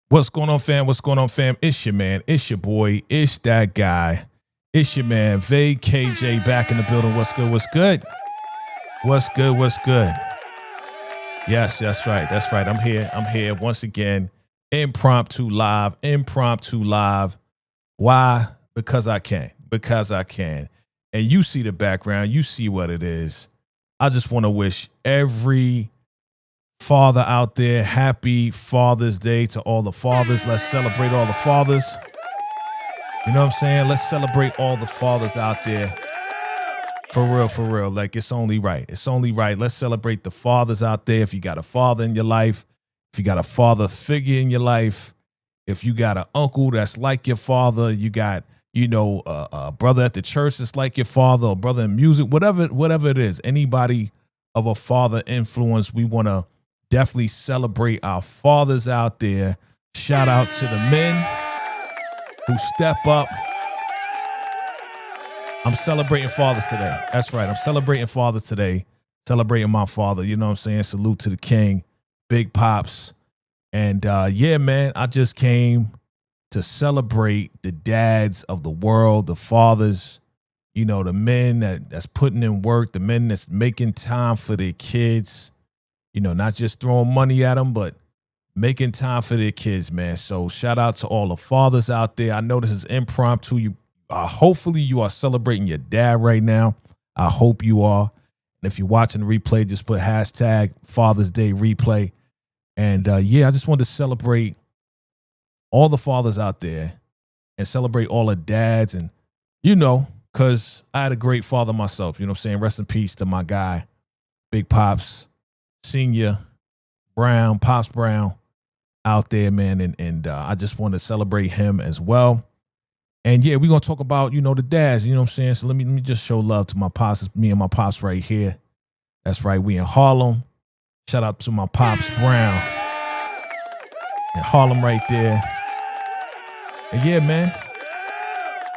What's going on, fam? What's going on, fam? It's your man. It's your boy. It's that guy. It's your man, VACAY-J, back in the building. What's good? What's good? What's good? What's good? Yes, that's right. That's right. I'm here. I'm here once again. Impromptu live. Impromptu live. Why? Because I can. Because I can. And you see the background. You see what it is. I just want to wish every father out there happy Father's Day to all the fathers. Let's celebrate all the fathers. You know what I'm saying? Let's celebrate all the fathers out there. For real, for real. Like, it's only right. It's only right. Let's celebrate the fathers out there. If you got a father in your life, if you got a father figure in your life, if you got an uncle that's like your father, you got, a brother at the church that's like your father, or brother in music, whatever it is, anybody of a father influence, we want to definitely celebrate our fathers out there. Shout out to the men who step up. I'm celebrating fathers today. That's right. I'm celebrating fathers today. Celebrating my father. You know what I'm saying? Salute to the king, Big Pops. And yeah, man, I just came to celebrate the dads of the world, the fathers, the men that's putting in work, the men that's making time for their kids, not just throwing money at them, but making time for their kids, man. So shout out to all the fathers out there. I know this is impromptu. Hopefully you are celebrating your dad right now. I hope you are. And if you're watching the replay, just put hashtag Father's Day replay. And yeah, I just wanted to celebrate all the fathers out there and celebrate all the dads. And, because I had a great father myself, you know what I'm saying? Rest in peace to my guy, Big Pops, Senior Brown, Pops Brown out there, man. And I just want to celebrate him as well. And yeah, we're going to talk about, the dads, you know what I'm saying? So let me just show love to my pops. It's me and my pops right here. That's right. We in Harlem. Shout out to my Pops Brown in Harlem right there. And yeah, man,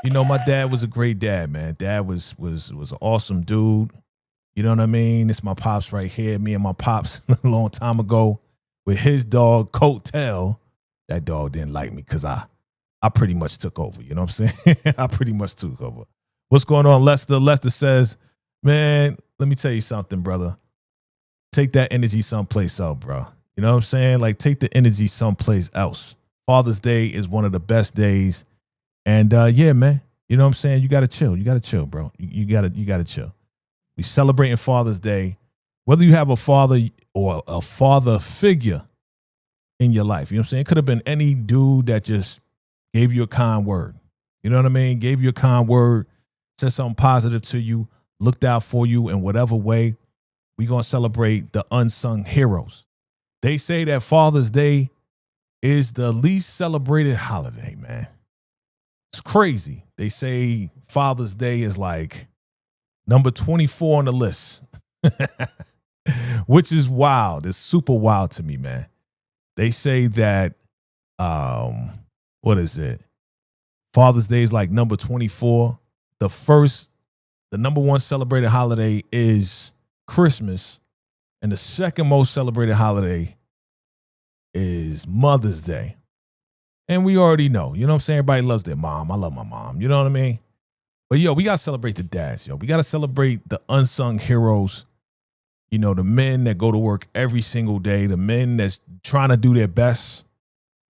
my dad was a great dad, man. Dad was an awesome dude. You know what I mean? It's my pops right here. Me and my pops a long time ago with his dog, Coattail. That dog didn't like me because I pretty much took over. You know what I'm saying? I pretty much took over. What's going on, Lester? Lester says, man, let me tell you something, brother. Take that energy someplace else, bro. You know what I'm saying? Like, take the energy someplace else. Father's Day is one of the best days. And yeah, man, you know what I'm saying? You got to chill. You got to chill, bro. You got to chill. We celebrating Father's Day. Whether you have a father or a father figure in your life, you know what I'm saying? It could have been any dude that just gave you a kind word. You know what I mean? Gave you a kind word, said something positive to you, looked out for you in whatever way. We're going to celebrate the unsung heroes. They say that Father's Day is the least celebrated holiday, man. It's crazy. They say Father's Day is like number 24 on the list, which is wild. It's super wild to me, man. They say that, what is it? Father's Day is like number 24. The number one celebrated holiday is Christmas. And the second most celebrated holiday is Mother's Day. And we already know, you know what I'm saying? Everybody loves their mom. I love my mom. You know what I mean? But yo, we got to celebrate the dads, yo. We got to celebrate the unsung heroes. The men that go to work every single day, the men that's trying to do their best.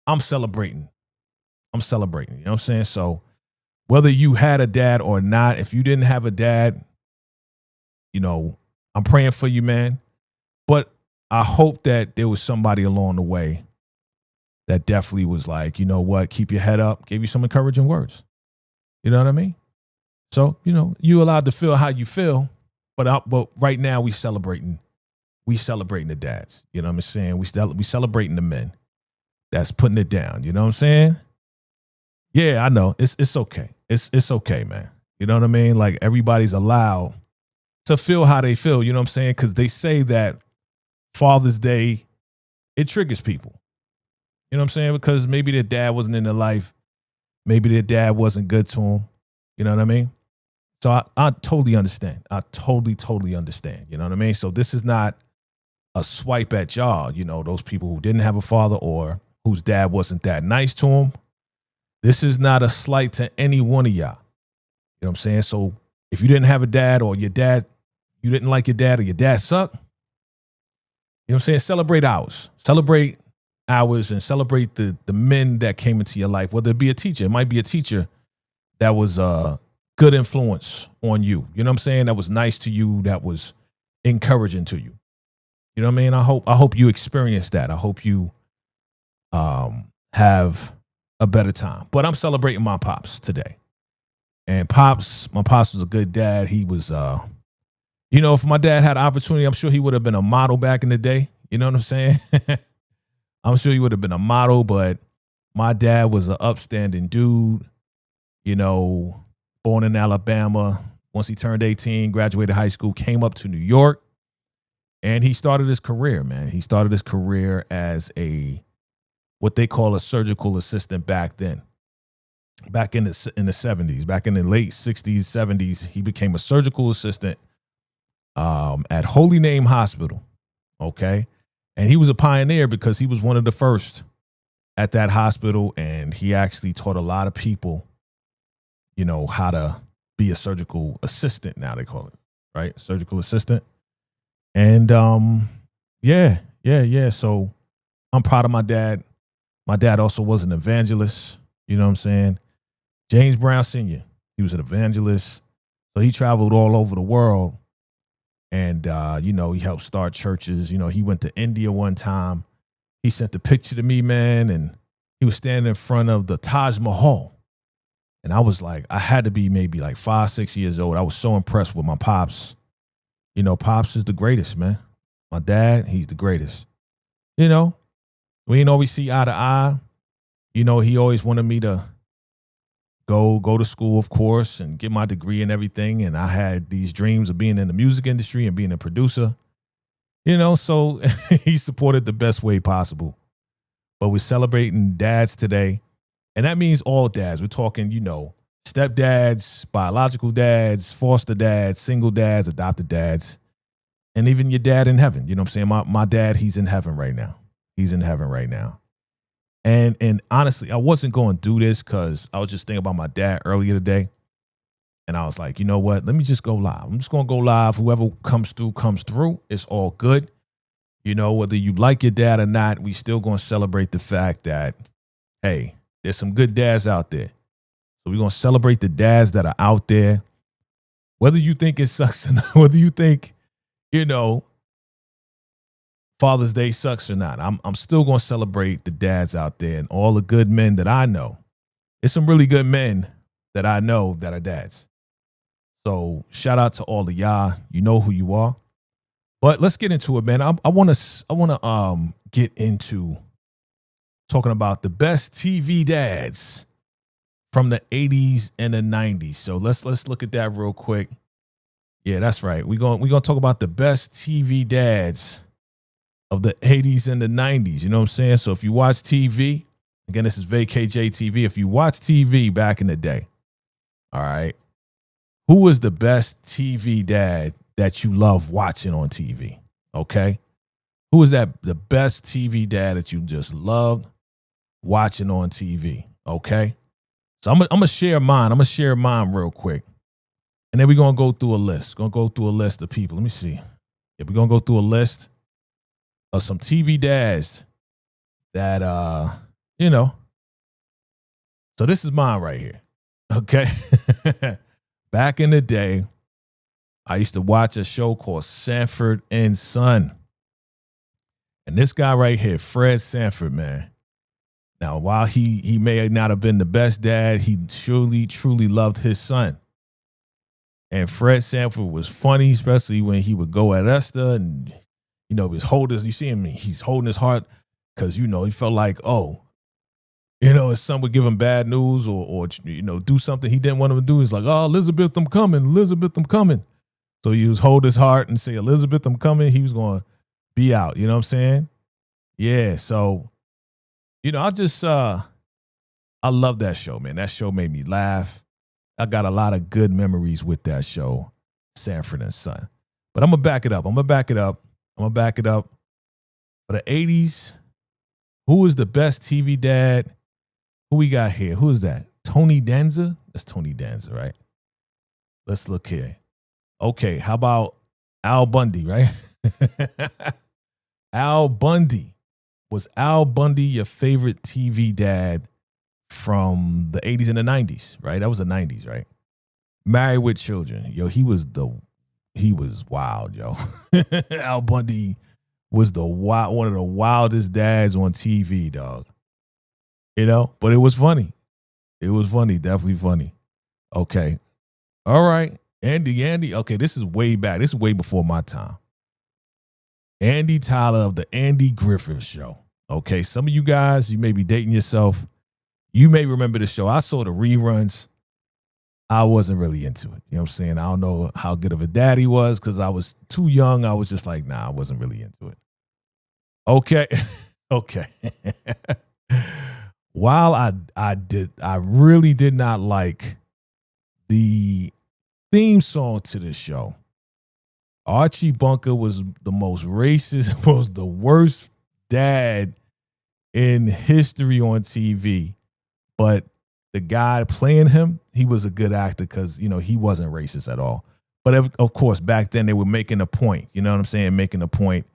I'm celebrating. You know what I'm saying? So whether you had a dad or not, if you didn't have a dad, I'm praying for you, man. But I hope that there was somebody along the way that definitely was like, you know what, keep your head up, gave you some encouraging words. You know what I mean? So, you allowed to feel how you feel, but right now we celebrating the dads. You know what I'm saying? We celebrating the men that's putting it down. You know what I'm saying? Yeah, I know. It's okay. It's okay, man. You know what I mean? Like, everybody's allowed to feel how they feel. You know what I'm saying? Because they say that Father's Day, it triggers people. You know what I'm saying? Because maybe their dad wasn't in their life. Maybe their dad wasn't good to them. You know what I mean? So I totally understand. I totally understand. You know what I mean? So this is not a swipe at y'all, those people who didn't have a father or whose dad wasn't that nice to him. This is not a slight to any one of y'all. You know what I'm saying? So if you didn't have a dad, or your dad, you didn't like your dad, or your dad sucked, you know what I'm saying? Celebrate ours. Celebrate ours, and celebrate the men that came into your life, whether it be a teacher. It might be a teacher that was a good influence on you. You know what I'm saying? That was nice to you, that was encouraging to you. You know what I mean? I hope you experience that. I hope you have a better time. But I'm celebrating my pops today. And my pops was a good dad. He was, you know, if my dad had an opportunity, I'm sure he would have been a model back in the day. You know what I'm saying? I'm sure he would have been a model, but my dad was an upstanding dude, you know, born in Alabama. Once he turned 18, graduated high school, came up to New York, and he started his career, man. He started his career as what they call a surgical assistant back then. Back in the 70s, back in the late 60s, 70s, he became a surgical assistant at Holy Name Hospital, okay? And he was a pioneer because he was one of the first at that hospital, and he actually taught a lot of people, you know, how to be a surgical assistant, now they call it, right? Surgical assistant. And yeah. So I'm proud of my dad. My dad also was an evangelist, you know what I'm saying? James Brown Sr., he was an evangelist. So he traveled all over the world. And, you know, he helped start churches. You know, he went to India one time. He sent a picture to me, man, and he was standing in front of the Taj Mahal. And I was like, I had to be maybe like 5, 6 years old. I was so impressed with my pops. You know, pops is the greatest, man. My dad, he's the greatest. You know, we ain't always see eye to eye. You know, he always wanted me to go to school, of course, and get my degree and everything. And I had these dreams of being in the music industry and being a producer, you know, so he supported the best way possible. But we're celebrating dads today. And that means all dads. We're talking, you know, stepdads, biological dads, foster dads, single dads, adopted dads, and even your dad in heaven. You know what I'm saying? My dad, he's in heaven right now. He's in heaven right now. And honestly, I wasn't going to do this because I was just thinking about my dad earlier today. And I was like, you know what? Let me just go live. I'm just going to go live. Whoever comes through, comes through. It's all good. You know, whether you like your dad or not, we still going to celebrate the fact that, hey, there's some good dads out there. So we're going to celebrate the dads that are out there. Whether you think it sucks or not, whether you think, you know, Father's Day sucks or not, I'm still going to celebrate the dads out there and all the good men that I know. There's some really good men that I know that are dads. So shout out to all of y'all. You know who you are. But let's get into it, man. I want to get into talking about the best TV dads from the 80s and the 90s. So let's look at that real quick. Yeah, that's right. We're going to talk about the best TV dads of the 80s and the 90s. You know what I'm saying? So if you watch TV, again, this is VACAY-JTV. If you watch TV back in the day, all right, who was the best TV dad that you love watching on TV? Okay. Who was the best TV dad that you just loved watching on TV? Okay. So I'm going to share mine. I'm going to share mine real quick. And then we're going to go through a list. Going to go through a list of people. Let me see. Yeah, we're going to go through a list of some TV dads that, you know. So this is mine right here. Okay. Back in the day, I used to watch a show called Sanford and Son. And this guy right here, Fred Sanford, man. Now, while he may not have been the best dad, he truly loved his son. And Fred Sanford was funny, especially when he would go at Esther and, you know, you see him, he's holding his heart because, you know, he felt like, oh, you know, his son would give him bad news or you know, do something he didn't want him to do. He's like, oh, Elizabeth, I'm coming. Elizabeth, I'm coming. So he was hold his heart and say, Elizabeth, I'm coming. He was going to be out. You know what I'm saying? Yeah. So, you know, I love that show, man. That show made me laugh. I got a lot of good memories with that show, Sanford and Son. But I'm going to back it up. For the 80s, Who is the best TV dad? Who we got here? Who is that? Tony Danza? That's Tony Danza, right? Let's look here. Okay, how about Al Bundy, right? Al Bundy. Was Al Bundy your favorite TV dad from the 80s and the 90s, right? That was the 90s, right? Married with Children. Yo, he was wild, yo. Al Bundy was one of the wildest dads on TV, dog. You know, but it was funny. It was funny, definitely funny. Okay. All right. Andy. Okay, this is way back. This is way before my time. Andy Tyler of the Andy Griffith Show. Okay, some of you guys, you may be dating yourself. You may remember the show. I saw the reruns. I wasn't really into it. You know what I'm saying? I don't know how good of a dad he was because I was too young. I was just like, nah, I wasn't really into it. Okay. Okay. While I really did not like the theme song to this show. Archie Bunker was the most racist, was the worst dad in history on TV. But the guy playing him, he was a good actor because, you know, he wasn't racist at all. But of course, back then they were making a point, you know what I'm saying? Making a point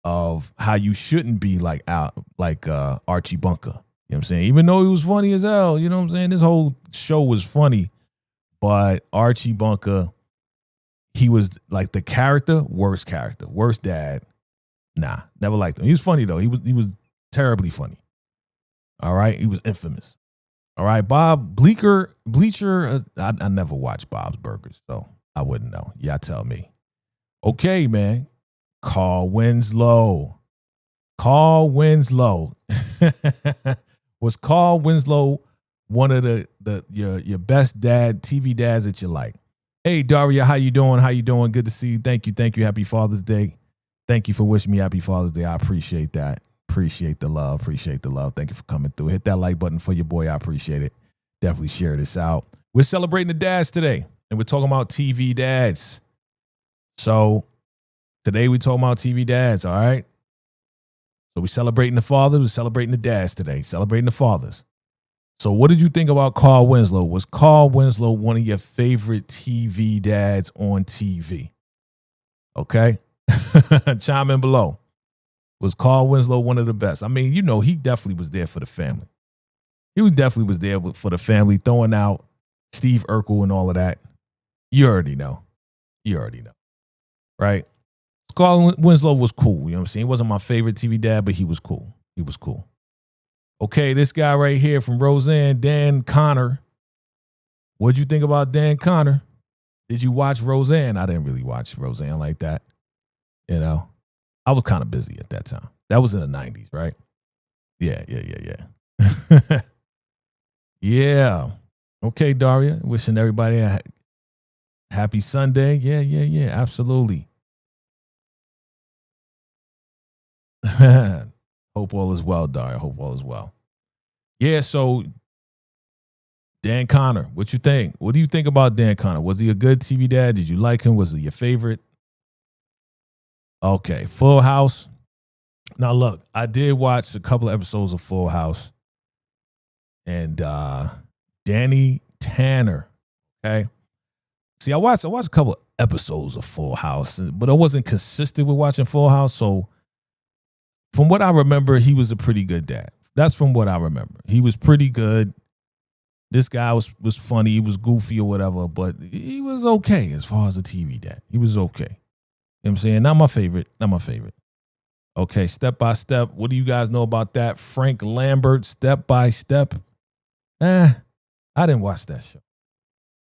of how you shouldn't be like Archie Bunker. You know what I'm saying? Even though he was funny as hell, you know what I'm saying? This whole show was funny. But Archie Bunker, he was like the character, worst dad. Nah, never liked him. He was funny though. He was terribly funny. All right, he was infamous. All right, Bob Bleacher. I never watched Bob's Burgers, so I wouldn't know. Y'all tell me. Okay, man. Carl Winslow. Was Carl Winslow one of your best TV dads that you like? Hey, Daria, how you doing? Good to see you. Thank you. Happy Father's Day. Thank you for wishing me happy Father's Day. I appreciate that. Appreciate the love. Thank you for coming through. Hit that like button for your boy. I appreciate it. Definitely share this out. We're celebrating the dads today, and we're talking about TV dads. So today we're talking about TV dads, all right? So we're celebrating the fathers. We're celebrating the dads today. Celebrating the fathers. So what did you think about Carl Winslow? Was Carl Winslow one of your favorite TV dads on TV? Okay. Chime in below. Was Carl Winslow one of the best? I mean, you know, he definitely was there for the family. He definitely was there for the family, throwing out Steve Urkel and all of that. You already know. Right? Carl Winslow was cool. You know what I'm saying? He wasn't my favorite TV dad, but he was cool. Okay, this guy right here from Roseanne, Dan Connor. What'd you think about Dan Connor? Did you watch Roseanne? I didn't really watch Roseanne like that. You know, I was kind of busy at that time. That was in the 90s, right? Yeah. Yeah. Okay, Daria. Wishing everybody a happy Sunday. Yeah. Absolutely. Hope all is well, Daria. Hope all is well. Yeah, so Dan Connor, what you think? What do you think about Dan Connor? Was he a good TV dad? Did you like him? Was he your favorite? Okay, Full House. Now, look, I did watch a couple of episodes of Full House. And Danny Tanner, okay? See, I watched a couple of episodes of Full House, but I wasn't consistent with watching Full House, so from what I remember, he was a pretty good dad. That's from what I remember. He was pretty good. This guy was funny. He was goofy or whatever, but he was okay as far as a TV dad. He was okay. You know what I'm saying? Not my favorite. Okay, Step by Step. What do you guys know about that? Frank Lambert, Step by Step. I didn't watch that show.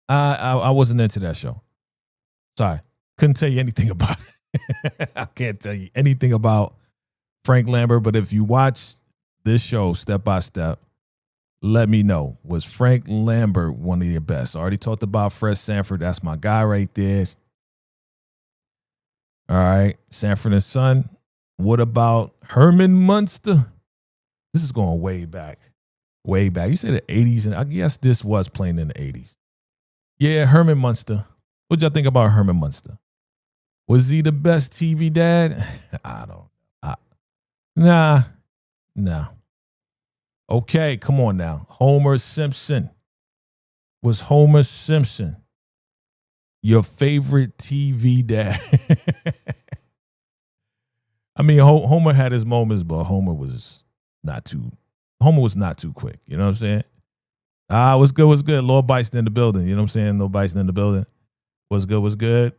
I wasn't into that show. Sorry. Couldn't tell you anything about it. I can't tell you anything about Frank Lambert, but if you watch this show, Step by Step, let me know. Was Frank Lambert one of your best? I already talked about Fred Sanford. That's my guy right there. All right. Sanford and Son. What about Herman Munster? This is going way back. You said the 80s, and I guess this was playing in the 80s. Yeah, Herman Munster. What'd y'all think about Herman Munster? Was he the best TV dad? I don't know. Nah. Okay, come on now. Homer Simpson. Was Homer Simpson your favorite TV dad? I mean, Homer had his moments, but Homer was not too quick. You know what I'm saying? What's good? What's good? Lord Bison in the building. You know what I'm saying? Lord Bison in the building. What's good? What's good?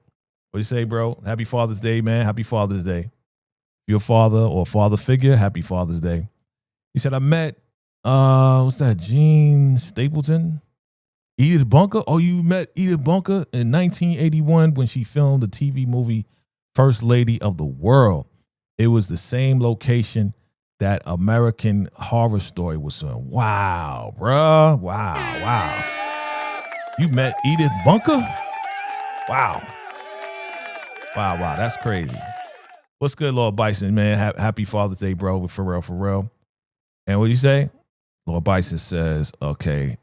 What do you say, bro? Happy Father's Day, man. Happy Father's Day. If you're a father or father figure, happy Father's Day. He said, I met, what's that, Gene Stapleton? Edith Bunker? Oh, you met Edith Bunker in 1981 when she filmed the TV movie First Lady of the World. It was the same location that American Horror Story was on. Wow, bro. Wow. You met Edith Bunker? Wow. That's crazy. What's good, Lord Bison, man? Happy Father's Day, bro. For real. And what do you say? Lord Bison says, okay,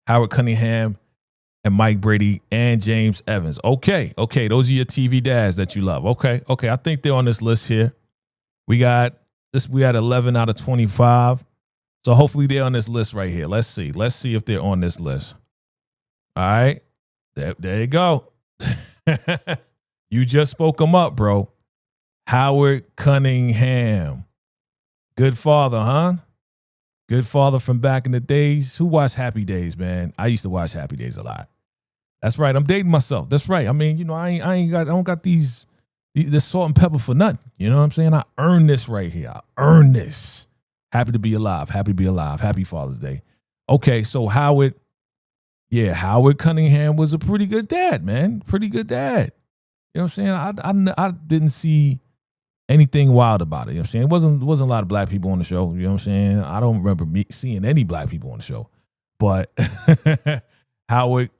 Howard Cunningham and Mike Brady and James Evans. Okay. Those are your TV dads that you love. Okay. I think they're on this list here. We had 11 out of 25. So hopefully they're on this list right here. Let's see if they're on this list. All right. There you go. You just spoke them up, bro. Howard Cunningham. Good father, huh? Good father from back in the days. Who watched Happy Days, man? I used to watch Happy Days a lot. That's right. I'm dating myself. That's right. I mean, I don't got this salt and pepper for nothing. You know what I'm saying? I earned this right here. I earned this. Happy to be alive. Happy Father's Day. Okay, so Howard Cunningham was a pretty good dad, man. Pretty good dad. You know what I'm saying? I didn't see anything wild about it. You know what I'm saying? It wasn't a lot of black people on the show. You know what I'm saying? I don't remember seeing any black people on the show. But Howard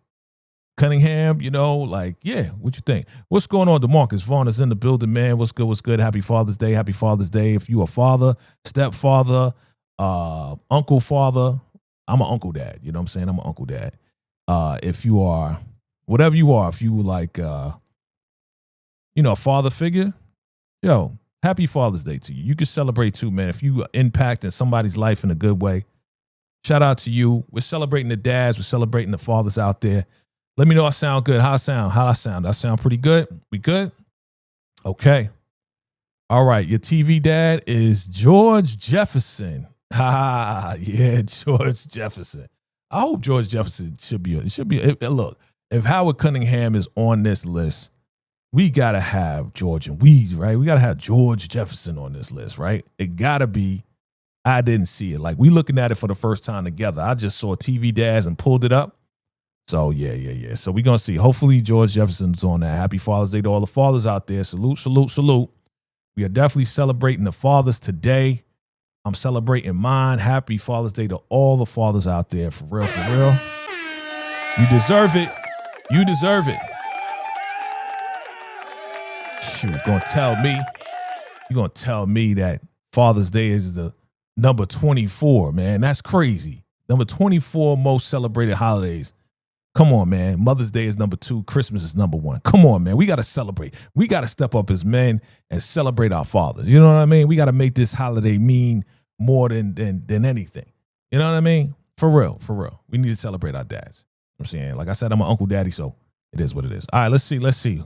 Cunningham, what you think? What's going on? DeMarcus Vaughn is in the building, man. What's good? Happy Father's Day. If you a father, stepfather, uncle father, I'm an uncle dad. You know what I'm saying? I'm an uncle dad. If you are, whatever you are, if you like, a father figure, yo, happy Father's Day to you. You can celebrate too, man. If you are impacting somebody's life in a good way, shout out to you. We're celebrating the dads. We're celebrating the fathers out there. Let me know I sound good. How I sound? I sound pretty good? We good? Okay. All right. Your TV dad is George Jefferson. Yeah, George Jefferson. I hope George Jefferson should be. Look, if Howard Cunningham is on this list, we got to have George and Weeds, right? We got to have George Jefferson on this list, right? It got to be. I didn't see it. Like, we looking at it for the first time together. I just saw TV dads and pulled it up. So, yeah. So we're going to see. Hopefully, George Jefferson's on that. Happy Father's Day to all the fathers out there. Salute. We are definitely celebrating the fathers today. I'm celebrating mine. Happy Father's Day to all the fathers out there. For real. You deserve it. Shoot, you're going to tell me that Father's Day is the number 24, man. That's crazy. Number 24 most celebrated holidays. Come on, man. Mother's Day is number 2. Christmas is number 1. Come on, man. We got to celebrate. We got to step up as men and celebrate our fathers. You know what I mean? We got to make this holiday mean more than anything. You know what I mean? For real. We need to celebrate our dads. You know what I'm saying? Like I said, I'm an uncle daddy, so it is what it is. All right, let's see.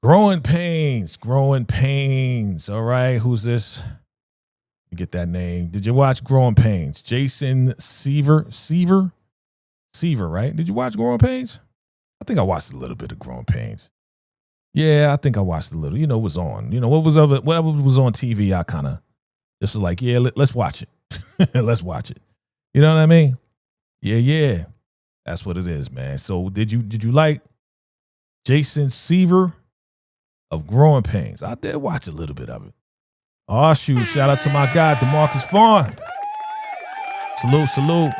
Growing Pains. All right, who's this? Let me get that name. Did you watch Growing Pains? Jason Seaver, right? Did you watch Growing Pains? I think I watched a little bit of Growing Pains. Yeah, I think I watched a little. It was on. Whatever was on TV, I kind of just was like, yeah, let's watch it. Let's watch it. You know what I mean? Yeah. That's what it is, man. So did you like Jason Seaver of Growing Pains? I did watch a little bit of it. Oh, shoot. Shout out to my guy, DeMarcus Vaughn. Salute.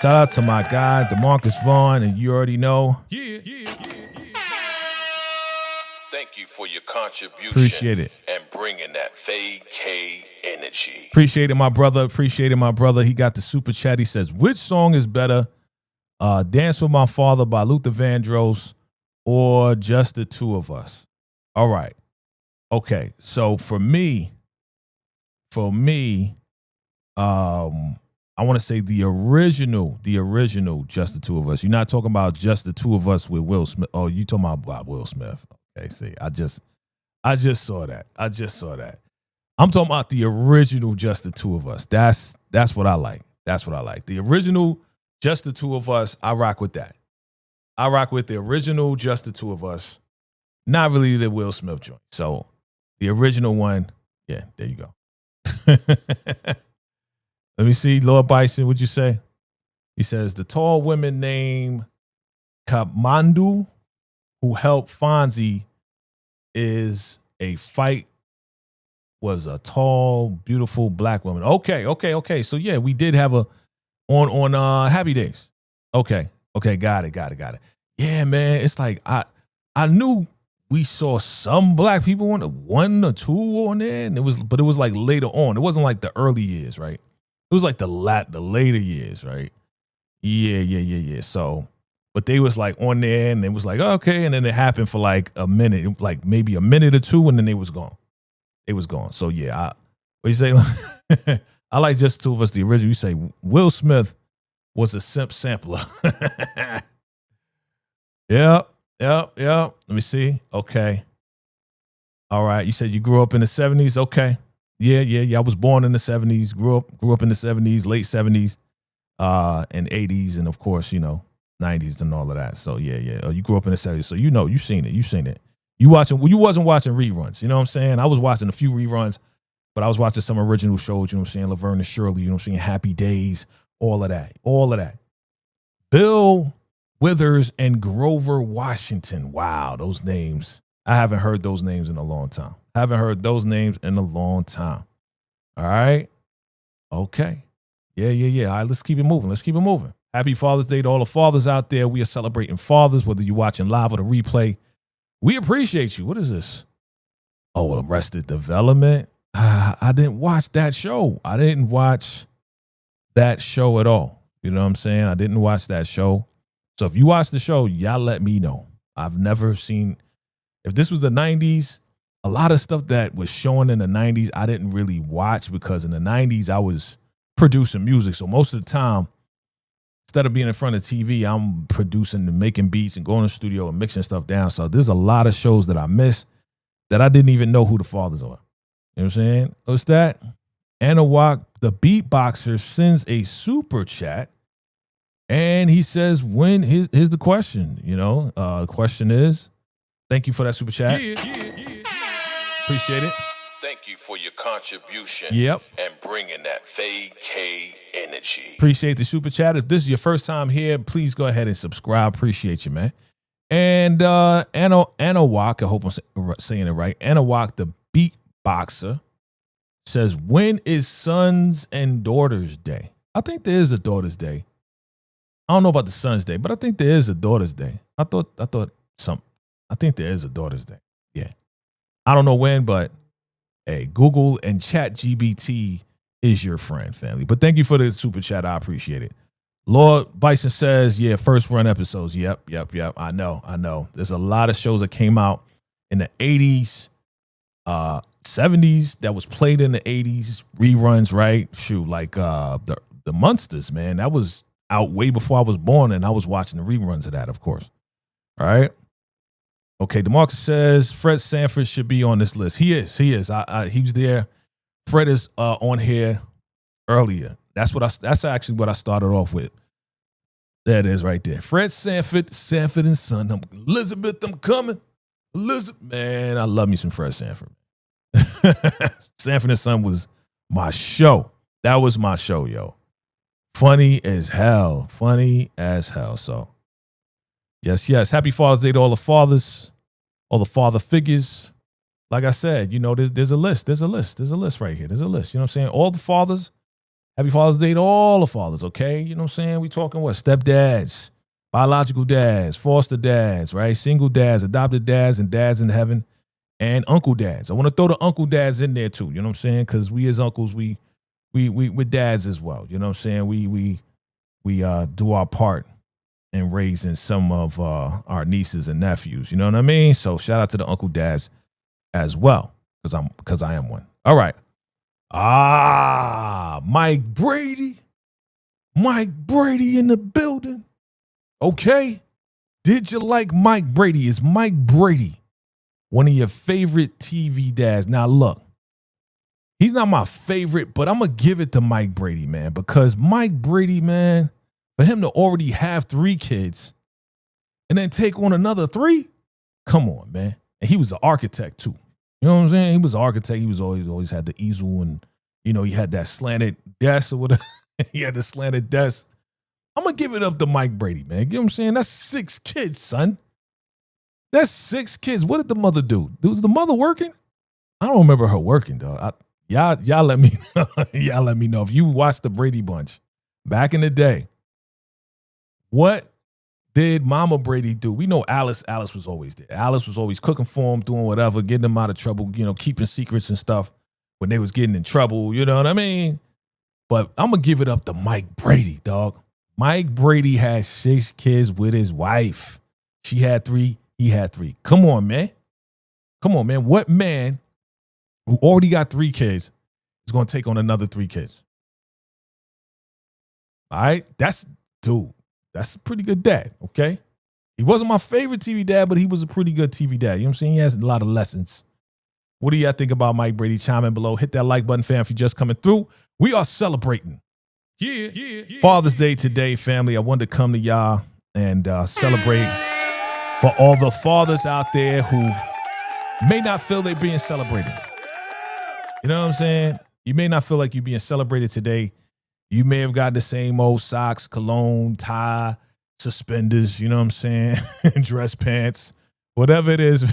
Shout out to my guy, DeMarcus Vaughn, and you already know. Yeah. Thank you for your contribution. Appreciate it. And bringing that VACAY energy. Appreciate it, my brother. He got the super chat. He says, which song is better? Dance with My Father by Luther Vandross or Just the Two of Us? All right. Okay. So for me, I want to say the original, Just the Two of Us. You're not talking about Just the Two of Us with Will Smith. Oh, you talking about Will Smith. Okay, see, I just saw that. I'm talking about the original Just the Two of Us. That's what I like. The original Just the Two of Us, I rock with that. I rock with the original Just the Two of Us. Not really the Will Smith joint. So the original one, yeah, there you go. Let me see, Lord Bison, what'd you say? He says, the tall women named Kamandu who helped Fonzie was a tall, beautiful black woman. Okay. So yeah, we did have on Happy Days. Okay, got it. Yeah, man, it's like I knew we saw some black people on one or two on there, and it was like later on. It wasn't like the early years, right? It was like the later years, right? Yeah. So, but they was like on there, and it was like, okay, and then it happened for like a minute, like maybe a minute or two, and then they was gone. So yeah, what you say? I like Just Two of Us, the original. You say Will Smith was a simp sampler. Yep. Let me see. Okay. All right. You said you grew up in the 70s. Okay. Yeah. I was born in the 70s. Grew up in the 70s, late 70s, and 80s, and of course, 90s and all of that. So yeah. Oh, you grew up in the 70s, so you seen it. You wasn't watching reruns. You know what I'm saying? I was watching a few reruns, but I was watching some original shows. You know what I'm saying? Laverne and Shirley. You know what I'm saying? Happy Days. All of that. Bill Withers and Grover Washington. Wow, those names. I haven't heard those names in a long time. All right. Okay. Yeah. All right, let's keep it moving. Happy Father's Day to all the fathers out there. We are celebrating fathers, whether you're watching live or the replay. We appreciate you. What is this? Oh, Arrested Development. I didn't watch that show. At all. You know what I'm saying? I didn't watch that show. So if you watch the show, y'all let me know. I've never seen, if this was the 90s, a lot of stuff that was showing in the 90s, I didn't really watch because in the 90s, I was producing music. So most of the time, instead of being in front of TV, I'm producing and making beats and going to the studio and mixing stuff down. So there's a lot of shows that I missed that I didn't even know who the fathers are. You know what I'm saying? What's that? Anawak, the beatboxer, sends a super chat. And he says, here's the question, the question is, thank you for that super chat. Yeah. Appreciate it. Thank you for your contribution. Yep. And bringing that VACAY energy. Appreciate the super chat. If this is your first time here, please go ahead and subscribe. Appreciate you, man. And Anawak, I hope I'm saying it right. Anawak, the beatboxer, says, when is Sons and Daughters Day? I think there is a Daughters Day. I don't know about the Son's Day, but I think there is a Daughter's Day. I think there is a Daughter's Day. Yeah. I don't know when, but hey, Google and ChatGPT is your friend, family. But thank you for the super chat. I appreciate it. Lord Bison says, yeah, first run episodes. Yep. I know. There's a lot of shows that came out in the 80s, 70s that was played in the 80s, reruns, right? Shoot, like the Munsters, man. That was out way before I was born, and I was watching the reruns of that, of course. All right. Okay, DeMarcus says Fred Sanford should be on this list. He is. He was there. Fred is on here earlier. That's actually what I started off with. There it is right there. Fred Sanford and Son. Elizabeth, I'm coming. Elizabeth, man, I love me some Fred Sanford. Sanford and Son was my show. That was my show, yo. Funny as hell. So, yes. Happy Father's Day to all the fathers, all the father figures. Like I said, there's a list. There's a list right here. There's a list. You know what I'm saying? All the fathers. Happy Father's Day to all the fathers, okay? You know what I'm saying? We talking what? Stepdads, biological dads, foster dads, right? Single dads, adopted dads, and dads in heaven, and uncle dads. I want to throw the uncle dads in there too. You know what I'm saying? Because we as uncles, we're dads as well. You know what I'm saying? We do our part in raising some of our nieces and nephews. You know what I mean? So shout out to the uncle dads as well, because I am one. All right. Mike Brady. Mike Brady in the building. Okay. Did you like Mike Brady? Is Mike Brady one of your favorite TV dads? Now, look, he's not my favorite, but I'm going to give it to Mike Brady, man, because Mike Brady, man, for him to already have 3 kids and then take on another 3, come on, man. And he was an architect, too. You know what I'm saying? He was an architect. He was always had the easel and, you know, he had that slanted desk or whatever. He had the slanted desk. I'm going to give it up to Mike Brady, man. You know what I'm saying? That's 6 kids, son. That's 6 kids. What did the mother do? Was the mother working? I don't remember her working, though. Y'all let me know. Y'all let me know. If you watched the Brady Bunch back in the day, what did Mama Brady do? We know Alice was always there. Alice was always cooking for him, doing whatever, getting them out of trouble, you know, keeping secrets and stuff when they was getting in trouble. You know what I mean? But I'm going to give it up to Mike Brady, dog. Mike Brady had 6 kids with his wife. She had 3. He had 3. Come on, man. Come on, man. What man who already got 3 kids is going to take on another 3 kids? All right? That's a pretty good dad, okay? He wasn't my favorite TV dad, but he was a pretty good TV dad. You know what I'm saying? He has a lot of lessons. What do y'all think about Mike Brady? Chime in below. Hit that like button, fam, if you're just coming through. We are celebrating Father's Day today, family. I wanted to come to y'all and celebrate for all the fathers out there who may not feel they're being celebrated. You know what I'm saying? You may not feel like you're being celebrated today. You may have got the same old socks, cologne, tie, suspenders, you know what I'm saying? Dress pants, whatever it is.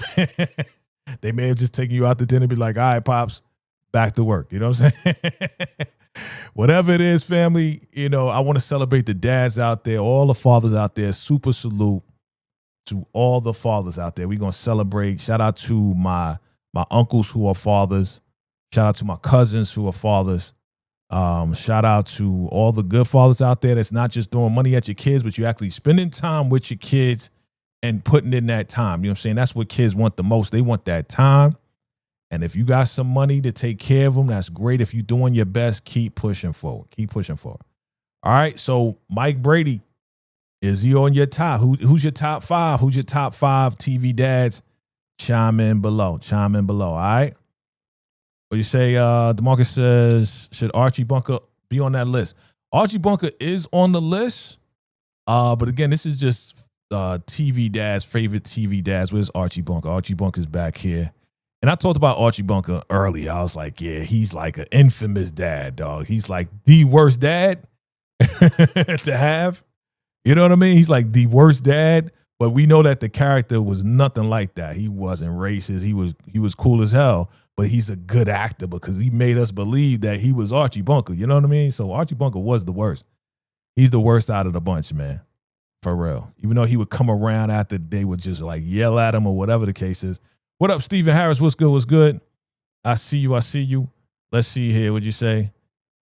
They may have just taken you out to dinner and be like, all right, Pops, back to work. You know what I'm saying? Whatever it is, family, you know, I want to celebrate the dads out there, all the fathers out there. Super salute to all the fathers out there. We're going to celebrate. Shout out to my uncles who are fathers. Shout out to my cousins who are fathers. Shout out to all the good fathers out there that's not just throwing money at your kids, but you're actually spending time with your kids and putting in that time. You know what I'm saying? That's what kids want the most. They want that time. And if you got some money to take care of them, that's great. If you're doing your best, keep pushing forward. Keep pushing forward. All right. So Mike Brady, is he on your top? Who's your top 5? Who's your top 5 TV dads? Chime in below. Chime in below. All right. What you say? DeMarcus says, should Archie Bunker be on that list? Archie Bunker is on the list. But again, this is just TV dads, favorite TV dads. Where's Archie Bunker? Archie Bunker's back here. And I talked about Archie Bunker earlier. I was like, yeah, he's like an infamous dad, dog. He's like the worst dad to have. You know what I mean? He's like the worst dad, but we know that the character was nothing like that. He wasn't racist. He was cool as hell, but he's a good actor because he made us believe that he was Archie Bunker. You know what I mean? So Archie Bunker was the worst. He's the worst out of the bunch, man. For real. Even though he would come around after they would just like yell at him or whatever the case is. What up, Stephen Harris? What's good? What's good? I see you. I see you. Let's see here. What'd you say?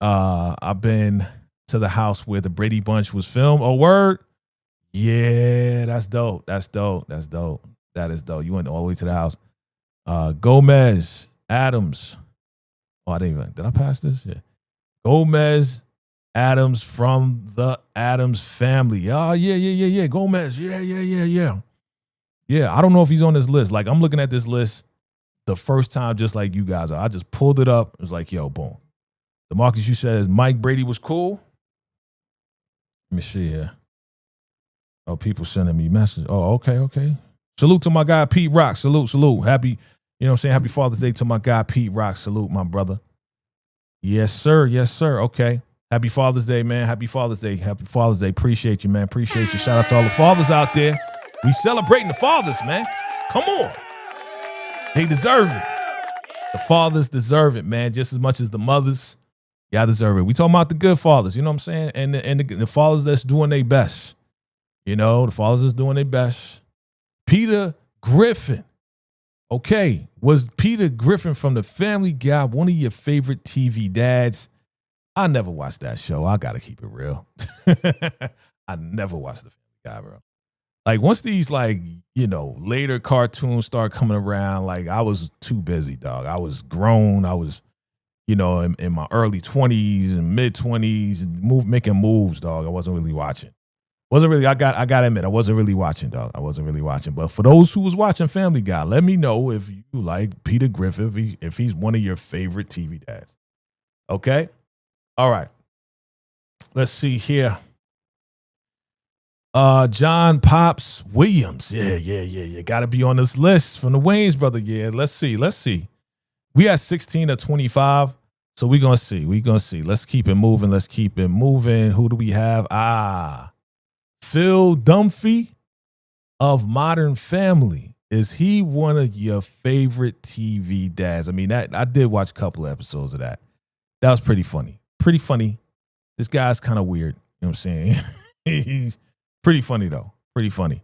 I've been to the house where the Brady Bunch was filmed. Oh, word? Yeah, that's dope. That's dope. That's dope. That is dope. You went all the way to the house. Gomez, Adams. Oh, I didn't even. Did I pass this? Yeah. Gomez, Adams from the Adams family. Oh, yeah. Gomez. Yeah. Yeah, I don't know if he's on this list. Like, I'm looking at this list the first time just like you guys are. I just pulled it up. It was like, yo, boom. DeMarcus, you said Mike Brady was cool? Let me see here. Oh, people sending me messages. Oh, okay. Salute to my guy, Pete Rock. Salute. Happy, you know what I'm saying? Happy Father's Day to my guy, Pete Rock. Salute, my brother. Yes, sir. Okay. Happy Father's Day, man. Happy Father's Day. Appreciate you, man. Appreciate you. Shout out to all the fathers out there. We celebrating the fathers, man. Come on. They deserve it. The fathers deserve it, man, just as much as the mothers. Y'all deserve it. We talking about the good fathers, you know what I'm saying? And the fathers that's doing their best. You know, the fathers that's doing their best. Peter Griffin. Okay. Was Peter Griffin from The Family Guy one of your favorite TV dads? I never watched that show. I got to keep it real. I never watched The Family Guy, bro. Like, once these, like, you know, later cartoons start coming around, like, I was too busy, dog. I was grown. I was, in my early 20s and mid 20s, making moves, dog. I wasn't really watching. I gotta admit, I wasn't really watching, dog. I wasn't really watching. But for those who was watching Family Guy, let me know if you like Peter Griffin, if he's one of your favorite TV dads. Okay? All right. Let's see here. John Pops Williams. Yeah. Gotta be on this list from the Wayans brother. Yeah, let's see. We at 16 or 25. So we're gonna see. Let's keep it moving. Who do we have? Phil Dunphy of Modern Family. Is he one of your favorite TV dads? I mean, I did watch a couple of episodes of that. That was pretty funny. This guy's kind of weird. You know what I'm saying? He's pretty funny, though. Pretty funny.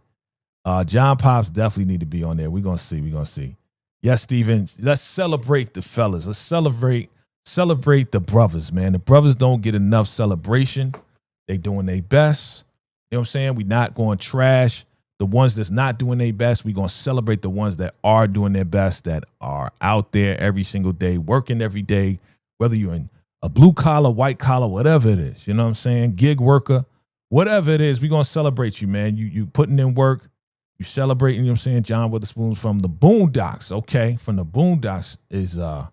John Pops definitely need to be on there. We're going to see. Yes, Steven, let's celebrate the fellas. Let's celebrate the brothers, man. The brothers don't get enough celebration. They doing their best. You know what I'm saying? We're not going to trash the ones that's not doing their best. We're going to celebrate the ones that are doing their best, that are out there every single day, working every day, whether you're in a blue collar, white collar, whatever it is. You know what I'm saying? Gig worker, whatever it is, we're going to celebrate you, man. You putting in work. You celebrating, you know what I'm saying? John Witherspoon's from the Boondocks. Okay. From the Boondocks is one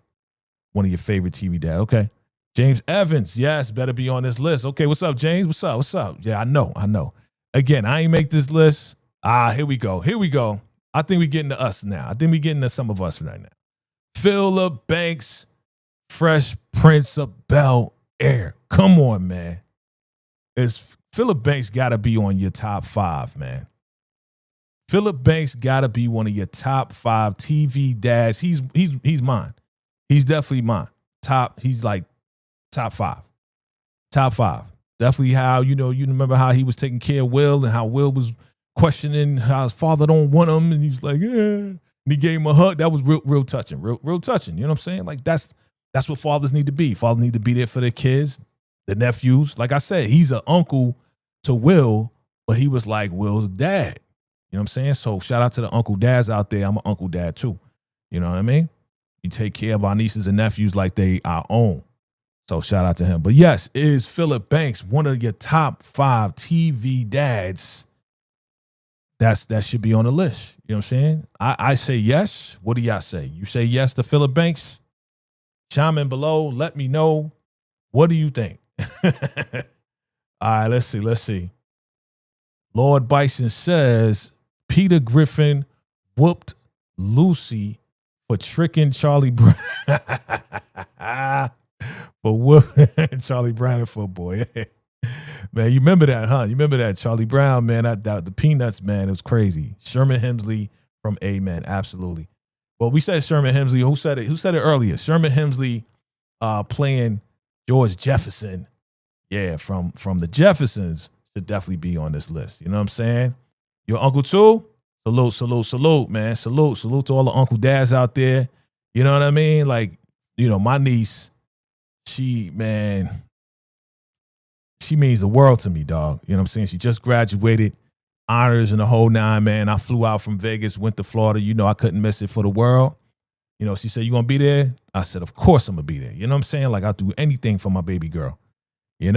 of your favorite TV dads. Okay. James Evans, yes, better be on this list. Okay, what's up, James? What's up? Yeah, I know. Again, I ain't make this list. Here we go. I think we're getting to us now. I think we're getting to some of us right now. Philip Banks, Fresh Prince of Bel-Air. Come on, man. Philip Banks got to be on your top 5, man. Philip Banks got to be one of your top 5 TV dads. He's mine. He's definitely mine. He's like top 5. Top 5. Definitely how, you remember how he was taking care of Will and how Will was questioning how his father don't want him. And he was like, yeah. And he gave him a hug. That was real touching. Real touching. You know what I'm saying? Like that's what fathers need to be. Fathers need to be there for their kids, the nephews. Like I said, he's an uncle to Will, but he was like Will's dad. You know what I'm saying? So shout out to the uncle dads out there. I'm an uncle dad too. You know what I mean? We take care of our nieces and nephews like they our own. So shout out to him. But yes, is Philip Banks one of your top 5 TV dads? That should be on the list. You know what I'm saying? I say yes. What do y'all say? You say yes to Philip Banks? Chime in below. Let me know. What do you think? All right, let's see. Lord Bison says Peter Griffin whooped Lucy for tricking Charlie Brown. For whooping Charlie Brown and footboy. Man, you remember that, huh? You remember that Charlie Brown, man? The Peanuts, man, it was crazy. Sherman Hemsley from Amen, absolutely. Well, we said Sherman Hemsley. Who said it? Who said it earlier? Sherman Hemsley playing George Jefferson. Yeah, from the Jeffersons should definitely be on this list. You know what I'm saying? Your uncle too? Salute, man. Salute to all the uncle dads out there. You know what I mean? Like, my niece, she means the world to me, dog. You know what I'm saying? She just graduated, honors and the whole 9, man. I flew out from Vegas, went to Florida. I couldn't miss it for the world. She said, you gonna be there? I said, of course I'm gonna be there. You know what I'm saying? Like, I'll do anything for my baby girl. And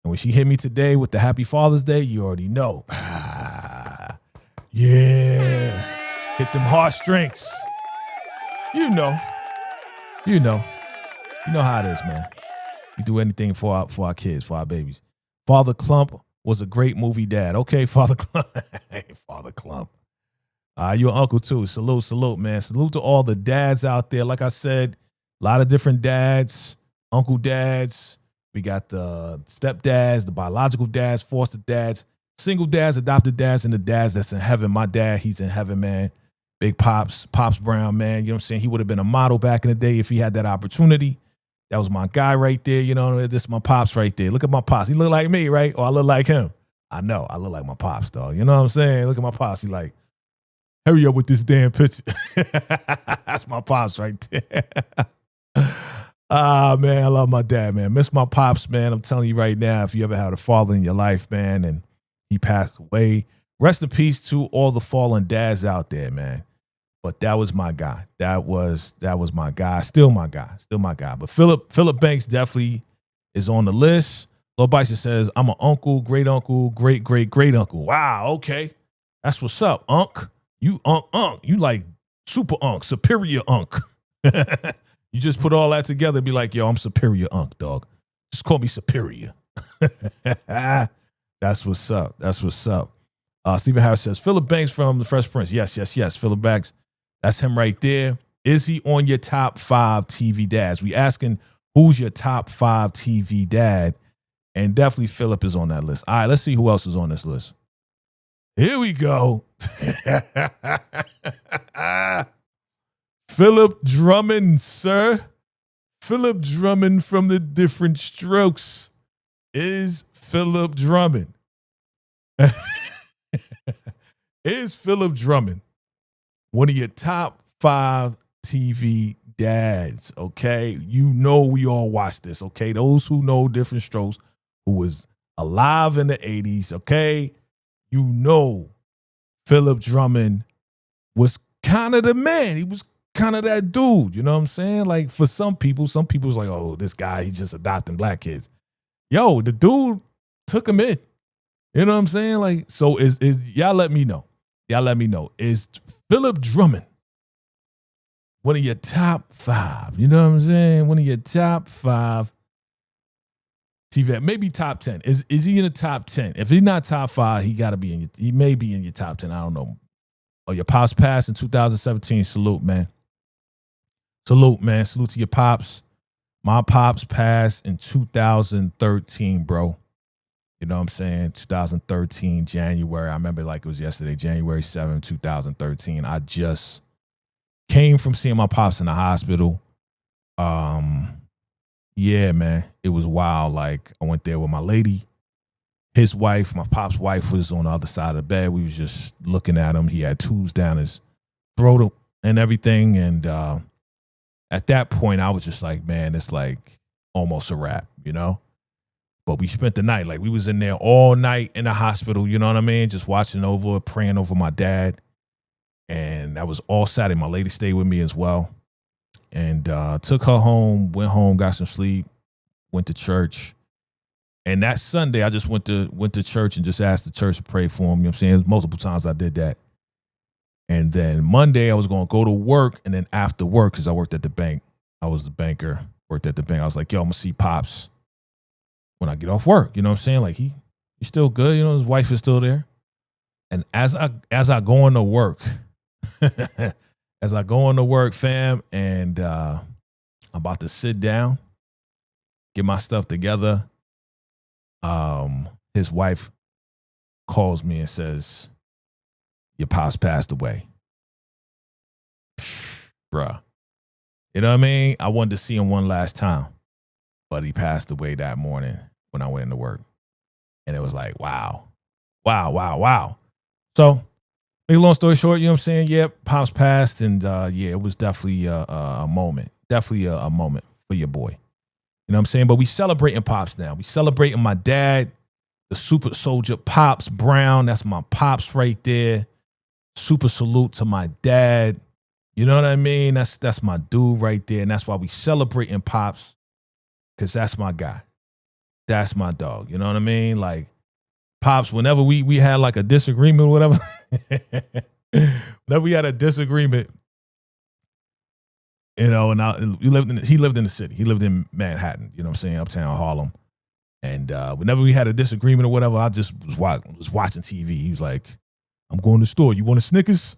when she hit me today with the Happy Father's Day, you already know. Yeah. Hit them heartstrings. You know how it is, man. We do anything for our kids, for our babies. Father Clump was a great movie dad. Okay, Father Clump. Father Clump. You're an uncle too. Salute, man. Salute to all the dads out there. Like I said, a lot of different dads, uncle dads. We got the stepdads, the biological dads, foster dads, single dads, adopted dads, and the dads that's in heaven. My dad, he's in heaven, man. Big Pops Brown, man. You know what I'm saying? He would have been a model back in the day if he had that opportunity. That was my guy right there. This is my Pops right there. Look at my Pops. He look like me, right? Or I look like him. I know. I look like my Pops, dog. You know what I'm saying? Look at my Pops. He like, hurry up with this damn picture. That's my Pops right there. Man, I love my dad, man. Miss my Pops, man. I'm telling you right now, if you ever had a father in your life, man, and he passed away, rest in peace to all the fallen dads out there, man. But that was my guy. That was my guy. Still my guy. Still my guy. But Philip Banks definitely is on the list. Lil Bison says, I'm an uncle, great uncle, great uncle. Wow, okay. That's what's up, Unc. You Unc. You like super Unc, superior Unc. You just put all that together and be like, yo, I'm superior Unc, dog. Just call me superior. That's what's up. That's what's up. Stephen Harris says, Philip Banks from The Fresh Prince. Yes. Philip Banks. That's him right there. Is he on your top 5 TV dads? We asking who's your top 5 TV dad? And definitely Philip is on that list. All right, let's see who else is on this list. Here we go. Philip Drummond, sir. Philip Drummond from the Different Strokes is Philip Drummond. Is Philip Drummond one of your top 5 TV dads? Okay, you know we all watch this. Okay, those who know Different Strokes, who was alive in the 80s. Okay, you know Philip Drummond was kind of the man. He was kind of that dude. You know what I'm saying? Like for some people's like, oh, this guy, he's just adopting black kids. Yo, the dude took him in. You know what I'm saying? Like, so is y'all let me know. Y'all let me know. Is Philip Drummond one of your top 5? You know what I'm saying? One of your top 5 TV, maybe top 10. Is he in the top 10? If he's not top 5, he gotta be he may be in your top 10. I don't know. Oh, your pops passed in 2017. Salute, man. Salute, man. Salute to your pops. My pops passed in 2013, bro. You know what I'm saying? 2013, January. I remember like it was yesterday, January 7th, 2013. I just came from seeing my pops in the hospital. Yeah, man. It was wild. Like I went there with my lady. His wife, my pop's wife, was on the other side of the bed. We was just looking at him. He had tubes down his throat and everything. And at that point, I was just like, man, it's like almost a wrap, you know? But we spent the night. Like we was in there all night in the hospital, you know what I mean? Just watching over, praying over my dad. And that was all Saturday. My lady stayed with me as well. And took her home, went home, got some sleep, went to church. And that Sunday, I just went to church and just asked the church to pray for him. You know what I'm saying? Multiple times I did that. And then Monday, I was going to go to work. And then after work, because I worked at the bank, I was the banker, worked at the bank. I was like, yo, I'm going to see Pops when I get off work. You know what I'm saying? Like, he's still good. You know, his wife is still there. And as I go into work, fam, and I'm about to sit down, get my stuff together, his wife calls me and says, your pops passed away. Bruh. You know what I mean? I wanted to see him one last time, but he passed away that morning when I went into work. And it was like, wow. So, make a long story short, you know what I'm saying? Yeah, Pops passed, and yeah, it was definitely a moment. Definitely a moment for your boy. You know what I'm saying? But we celebrating Pops now. We celebrating my dad, the super soldier, Pops Brown. That's my Pops right there. Super salute to my dad. You know what I mean? That's my dude right there. And that's why we celebrating Pops, because that's my guy. That's my dog. You know what I mean? Like, Pops, whenever we had like a disagreement or whatever, whenever we had a disagreement, you know, and he lived in the city. He lived in Manhattan, you know what I'm saying, uptown Harlem. And whenever we had a disagreement or whatever, I just was watching TV. He was like, I'm going to the store. You want a Snickers?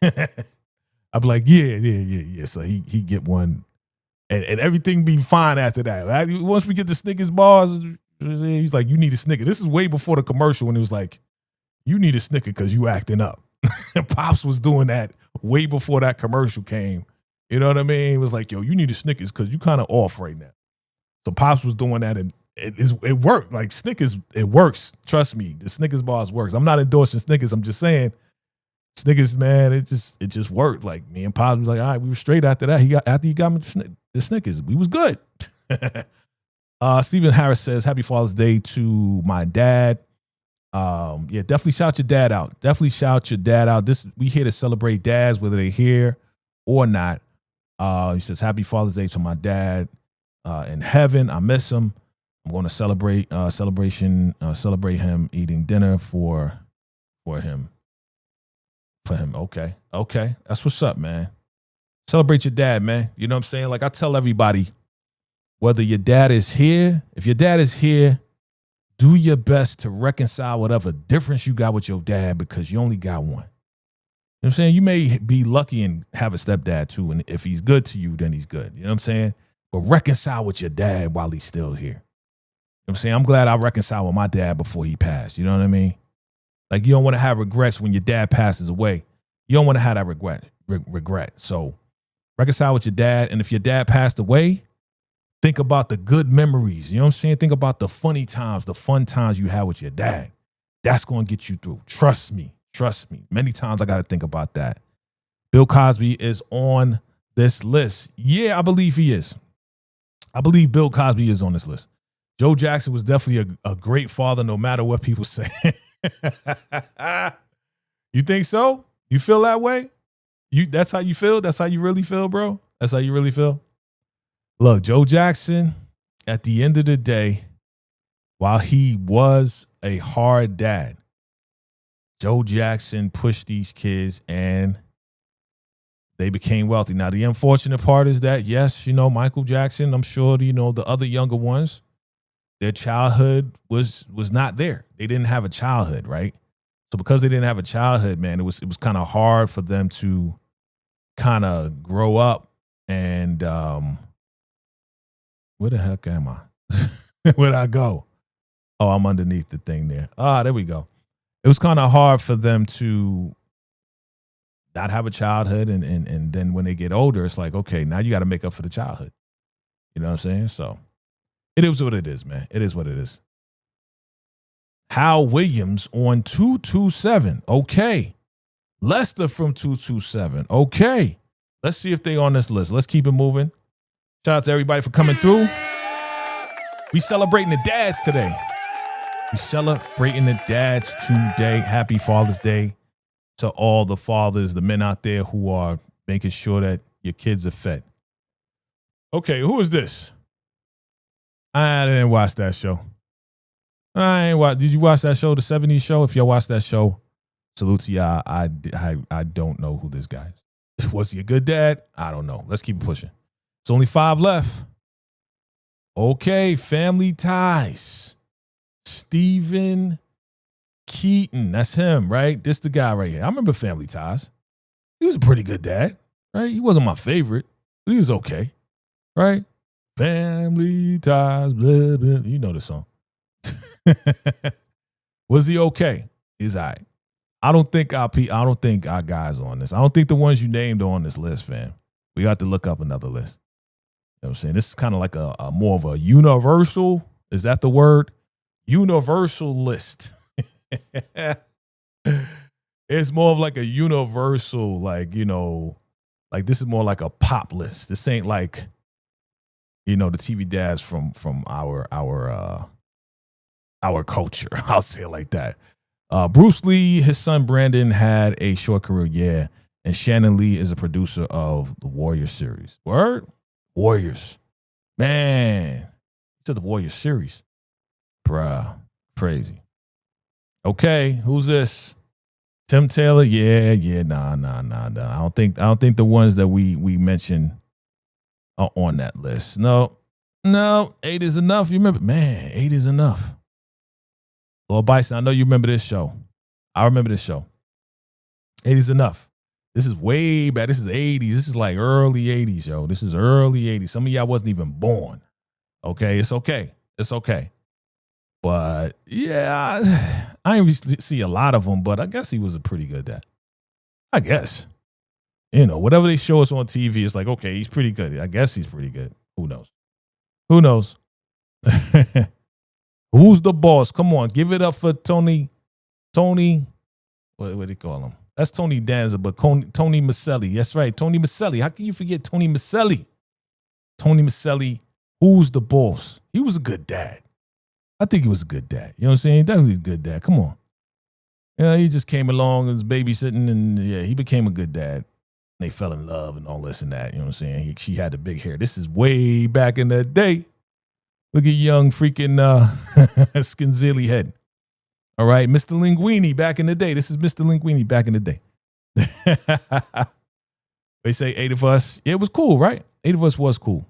I'd be like, yeah. So he get one, and everything be fine after that. Right? Once we get the Snickers bars, he's like, you need a Snicker. This is way before the commercial when it was like, you need a Snicker because you acting up. Pops was doing that way before that commercial came. You know what I mean? It was like, yo, you need a Snickers because you kind of off right now. So Pops was doing that, and it worked. Like Snickers, it works. Trust me, the Snickers bars works. I'm not endorsing Snickers. I'm just saying Snickers, man, it just worked. Like me and Pops was like, all right, we were straight after that. After he got me the Snickers, we was good. Stephen Harris says, happy Father's Day to my dad. Yeah, definitely shout your dad out. Definitely shout your dad out. We here to celebrate dads, whether they're here or not. He says, "Happy Father's Day to my dad in heaven. I miss him. I'm going to celebrate him eating dinner for him. Okay, that's what's up, man. Celebrate your dad, man. You know what I'm saying? Like I tell everybody, whether your dad is here, if your dad is here, do your best to reconcile whatever difference you got with your dad because you only got one. You know what I'm saying? You may be lucky and have a stepdad too, and if he's good to you, then he's good. You know what I'm saying? But reconcile with your dad while he's still here. You know what I'm saying? I'm glad I reconciled with my dad before he passed. You know what I mean? Like you don't want to have regrets when your dad passes away. You don't want to have that regret. So reconcile with your dad. And if your dad passed away, think about the good memories. You know what I'm saying? Think about the funny times, the fun times you had with your dad. That's going to get you through. Trust me. Many times I got to think about that. Bill Cosby is on this list. Yeah, I believe he is. I believe Bill Cosby is on this list. Joe Jackson was definitely a great father, no matter what people say. You think so? You feel that way? That's how you feel? That's how you really feel, bro? That's how you really feel? Look, Joe Jackson, at the end of the day, while he was a hard dad, Joe Jackson pushed these kids and they became wealthy. Now, the unfortunate part is that, yes, Michael Jackson, I'm sure, the other younger ones, their childhood was not there. They didn't have a childhood, right? So because they didn't have a childhood, man, it was kind of hard for them to kind of grow up and where the heck am I? Where'd I go? Oh, I'm underneath the thing there. There we go. It was kind of hard for them to not have a childhood. And then when they get older, it's like, okay, now you got to make up for the childhood. You know what I'm saying? So it is what it is, man. It is what it is. Hal Williams on 227. Okay. Lester from 227. Okay. Let's see if they on this list. Let's keep it moving. Shout out to everybody for coming through. We celebrating the dads today. We celebrating the dads today. Happy Father's Day to all the fathers, the men out there who are making sure that your kids are fed. Okay, who is this? I didn't watch that show. Did you watch that show, the 70s show? If y'all watched that show, salute to y'all. I don't know who this guy is. Was he a good dad? I don't know. Let's keep pushing. It's only 5 left. Okay, Family Ties. Stephen Keaton. That's him, right? This the guy right here. I remember Family Ties. He was a pretty good dad, right? He wasn't my favorite, but he was okay, right? Family Ties, blah, blah. You know the song. Was he okay? He's all right. I don't think our guys on this. I don't think the ones you named are on this list, fam. We got to look up another list. You know what I'm saying? This is kind of like a more of a universal, is that the word? Universal list. It's more of like a universal, like this is more like a pop list. This ain't like, the TV dads from our culture. I'll say it like that. Bruce Lee, his son Brandon had a short career, yeah. And Shannon Lee is a producer of the Warrior series. Word? Warriors. Man. He said the Warrior series. Bruh. Crazy. Okay, who's this? Tim Taylor? Yeah, nah. I don't think the ones that we mentioned are on that list. No, 8 is enough. You remember? Man, 8 is enough. Lord Bison, I know you remember this show. I remember this show. 8 is enough. This is way back. This is 80s. This is like early 80s, yo. This is early 80s. Some of y'all wasn't even born. Okay, it's okay. It's okay. But yeah, I didn't see a lot of them, but I guess he was a pretty good dad. I guess. Whatever they show us on TV, it's like, okay, he's pretty good. I guess he's pretty good. Who knows? Who's the boss? Come on, give it up for Tony, what do you call him? That's Tony Danza, but Tony Maselli. That's right, Tony Maselli. How can you forget Tony Maselli? Tony Maselli, who's the boss? He was a good dad. I think he was a good dad. You know what I'm saying? Definitely a good dad. Come on. You know, he just came along and was babysitting, and yeah, he became a good dad. They fell in love and all this and that. You know what I'm saying? She had the big hair. This is way back in the day. Look at young freaking Skinzilly head. All right, Mr. Linguini back in the day. This is Mr. Linguini back in the day. They say 8 of us. Yeah, it was cool, right? 8 of us was cool.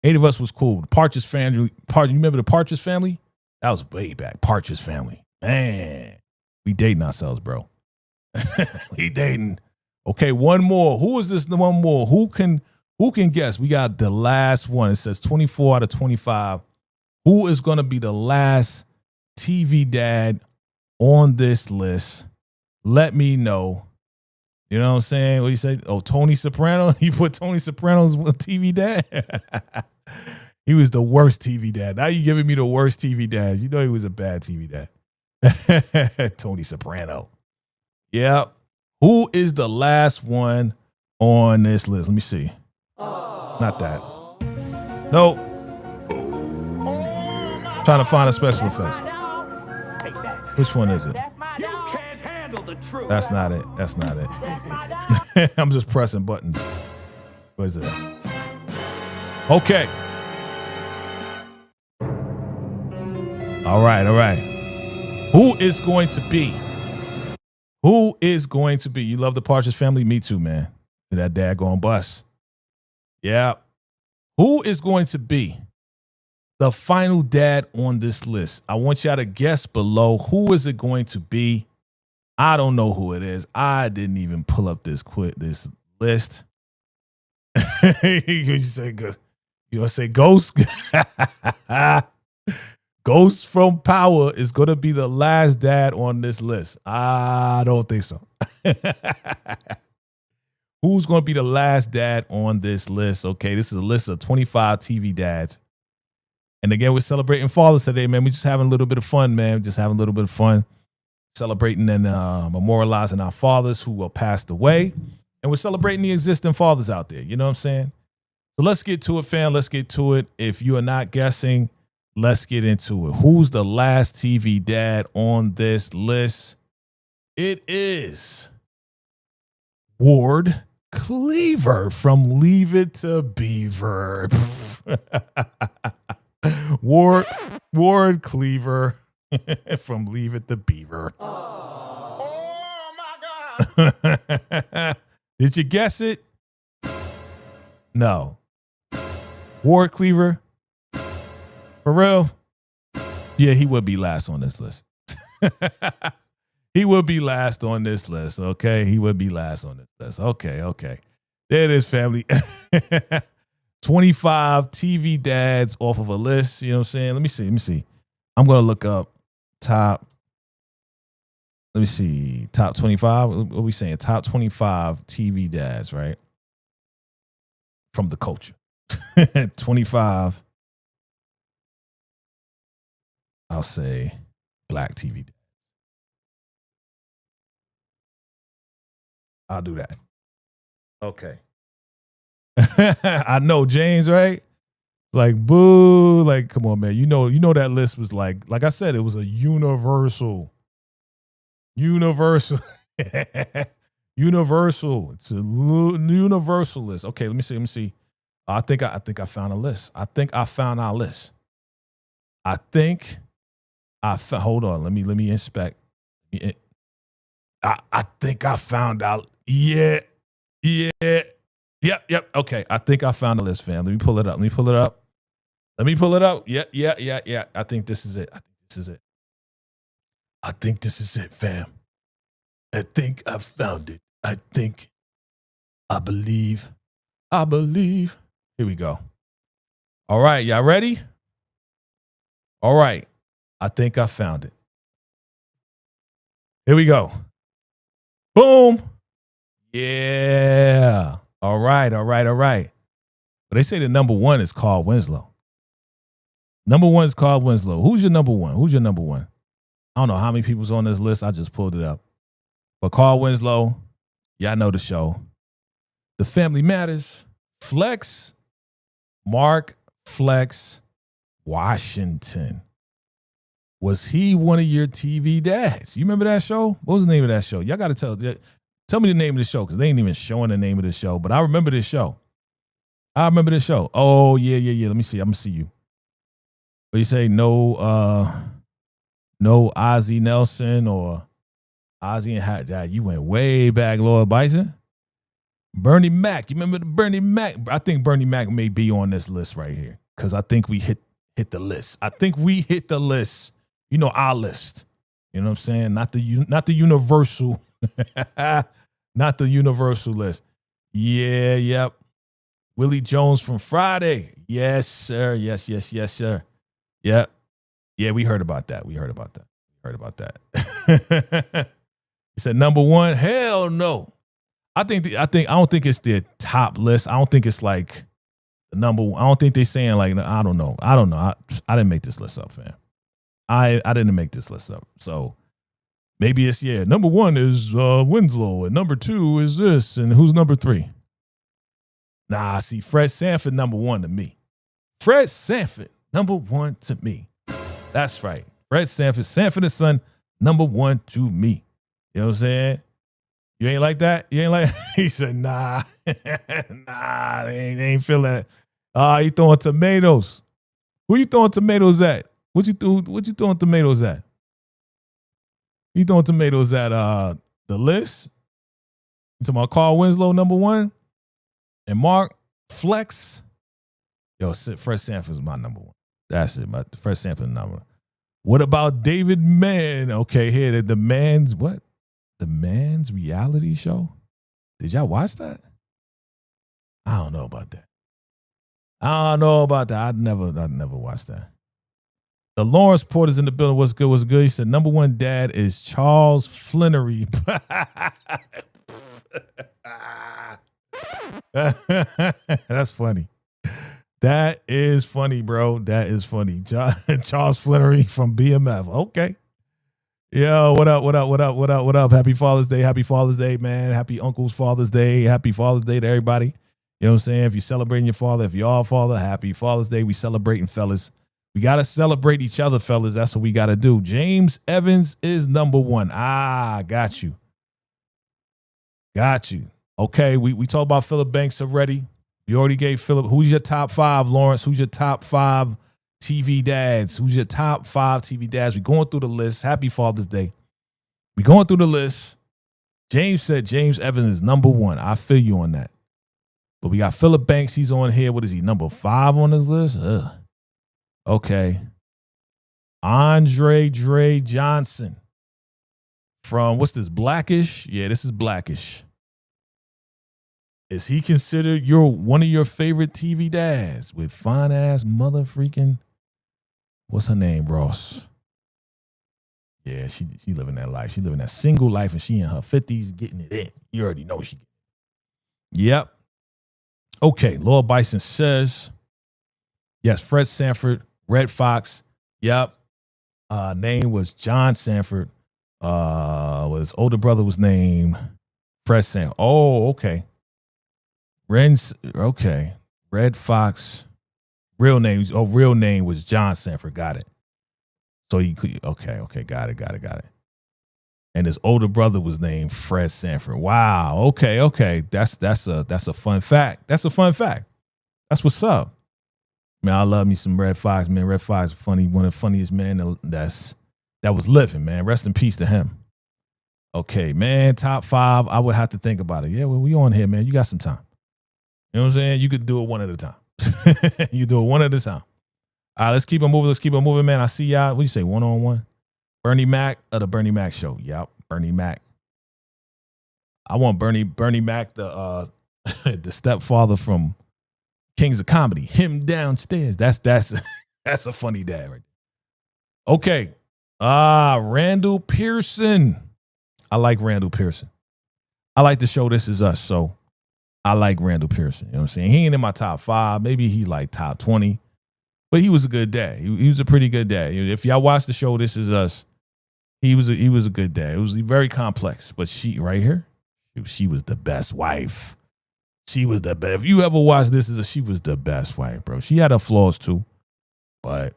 8 of us was cool. The Partridge family. You remember the Partridge family? That was way back. Partridge family. Man, we dating ourselves, bro. We dating. Okay, one more. Who is this? One more. Who can guess? We got the last one. It says 24 out of 25. Who is going to be the last TV dad on this list? Let me know. You know what I'm saying? What do you say? Oh, Tony Soprano. You put Tony Soprano's TV dad. He was the worst TV dad. Now you giving me the worst TV dad. You know he was a bad TV dad. Tony Soprano. Yeah. Who is the last one on this list? Let me see. Not that. Nope. Trying to find a special effects. Which one is it? That's not it. That's not it. I'm just pressing buttons. What is it? Okay. All right. All right. Who is going to be? Who is going to be? You love the Partridge family? Me too, man. That daggone bus. Yeah. Who is going to be the final dad on this list? I want y'all to guess below. Who is it going to be? I don't know who it is. I didn't even pull up this list. You gonna say Ghost? Ghost from Power is gonna be the last dad on this list. I don't think so. Who's gonna be the last dad on this list? Okay, this is a list of 25 TV dads. And again, we're celebrating fathers today, man. We're just having a little bit of fun, man. Just having a little bit of fun. Celebrating and memorializing our fathers who will passed away. And we're celebrating the existing fathers out there. You know what I'm saying? So let's get to it, fam. Let's get to it. If you are not guessing, let's get into it. Who's the last TV dad on this list? It is Ward Cleaver from Leave It to Beaver. Ward Cleaver from Leave It to Beaver. Oh my God. Did you guess it? No. Ward Cleaver? For real? Yeah, he would be last on this list. He would be last on this list, okay? He would be last on this list. Okay. There it is, family. 25 TV dads off of a list, you know what I'm saying? Let me see. I'm going to look up top 25. What are we saying? Top 25 TV dads, right? From the culture. 25. I'll say black TV dads. I'll do that. Okay. I know, James, right? Like, boo. Like, come on, man. You know that list was like I said, it was a universal. It's a universal list. Okay, let me see. I think I found a list. I think I found our list. Hold on. Let me inspect. I think I found out. Yeah. Yep. Okay. I think I found a list, fam. Let me pull it up. Yeah. I think this is it. I think this is it, fam. I think I found it. I believe. Here we go. All right. Y'all ready? All right. I think I found it. Here we go. Boom. Yeah. All right. But they say the number one is Carl Winslow. Number one is Carl Winslow. Who's your number one? I don't know how many people's on this list. I just pulled it up. But Carl Winslow, y'all know the show. The Family Matters. Flex. Mark Flex Washington. Was he one of your TV dads? You remember that show? What was the name of that show? Y'all got to tell me the name of the show because they ain't even showing the name of the show. But I remember this show. Oh, yeah. Let me see. I'm going to see you. What you say? No Ozzie Nelson or Ozzie and Hat Dad. You went way back, Lord Bison. Bernie Mac. You remember the Bernie Mac? I think Bernie Mac may be on this list right here because I think we hit the list. I think we hit the list. You know, our list. You know what I'm saying? Not the universal. Not the universal list. Yeah, yep. Willie Jones from Friday. Yes, sir. Yes, sir. Yep. Yeah, we heard about that. He said number one. Hell no. I don't think it's their top list. I don't think it's like the number one. I don't think they're saying like, I don't know. I didn't make this list up, fam. I didn't make this list up. So maybe it's, number one is Winslow and number two is this. And who's number three? Nah, see, Fred Sanford, number one to me. Fred Sanford, number one to me. That's right. Fred Sanford and Son, number one to me. You know what I'm saying? You ain't like that? You ain't like He said, nah, they ain't feeling it. He throwing tomatoes. Who you throwing tomatoes at? What you throwing tomatoes at? You throwing tomatoes at the list? You talking about Carl Winslow, number one? And Mark Flex? Yo, Fred Sanford's my number one. That's it. Fred Sanford's number one. What about David Mann? Okay, here, the Man's what? The Man's reality show? Did y'all watch that? I don't know about that. I'd never watched that. The Lawrence Porter's in the building. What's good? He said, number one dad is Charles Flannery. That's funny. That is funny, bro. That is funny. Charles Flannery from BMF. Okay. Yo, what up? Happy Father's Day, man. Happy Uncle's Father's Day. Happy Father's Day to everybody. You know what I'm saying? If you're celebrating your father, if you're all father, happy Father's Day. We celebrating, fellas. We got to celebrate each other, fellas. That's what we got to do. James Evans is number one. Got you. Okay, we talked about Philip Banks already. We already gave Philip. Who's your top five, Lawrence? Who's your top five TV dads? Who's your top five TV dads? We're going through the list. Happy Father's Day. We're going through the list. James said James Evans is number one. I feel you on that. But we got Philip Banks. He's on here. What is he? Number 5 on his list? Ugh. Okay. Andre Dre Johnson from, what's this, Blackish? Yeah, this is Blackish. Is he considered one of your favorite TV dads with fine ass mother freaking, what's her name, Ross? Yeah, she living that life. She living that single life and she in her 50s getting it in. You already know she. Yep. Okay, Lord Bison says, yes, Fred Sanford, Red Fox. Yep. Name was John Sanford. His older brother was named Fred Sanford. Oh, okay. Okay. Red Fox. Real name was John Sanford. Got it. So he could, okay. Got it. And his older brother was named Fred Sanford. Wow. Okay. That's a fun fact. That's That's what's up. Man, I love me some Red Fox, man. Red Fox, funny, one of the funniest men that was living, man. Rest in peace to him. Okay, man, top 5. I would have to think about it. Yeah, well, we on here, man. You got some time. You know what I'm saying? You could do it one at a time. You do it one at a time. All right, let's keep it moving, man. I see y'all. What do you say, one-on-one? Bernie Mac of the Bernie Mac Show. Yep, Bernie Mac. I want Bernie Mac, the stepfather from Kings of Comedy. Him downstairs. That's a funny dad right there. Okay. Randall Pearson. I like Randall Pearson. I like the show This Is Us, so I like Randall Pearson. You know what I'm saying? He ain't in my top 5. Maybe he's like top 20. But he was a good dad. He was a pretty good dad. If y'all watch the show This Is Us, he was a good dad. It was very complex. But she right here, she was the best wife. She was the best. If you ever watched This Is Us, she was the best wife, bro. She had her flaws too. But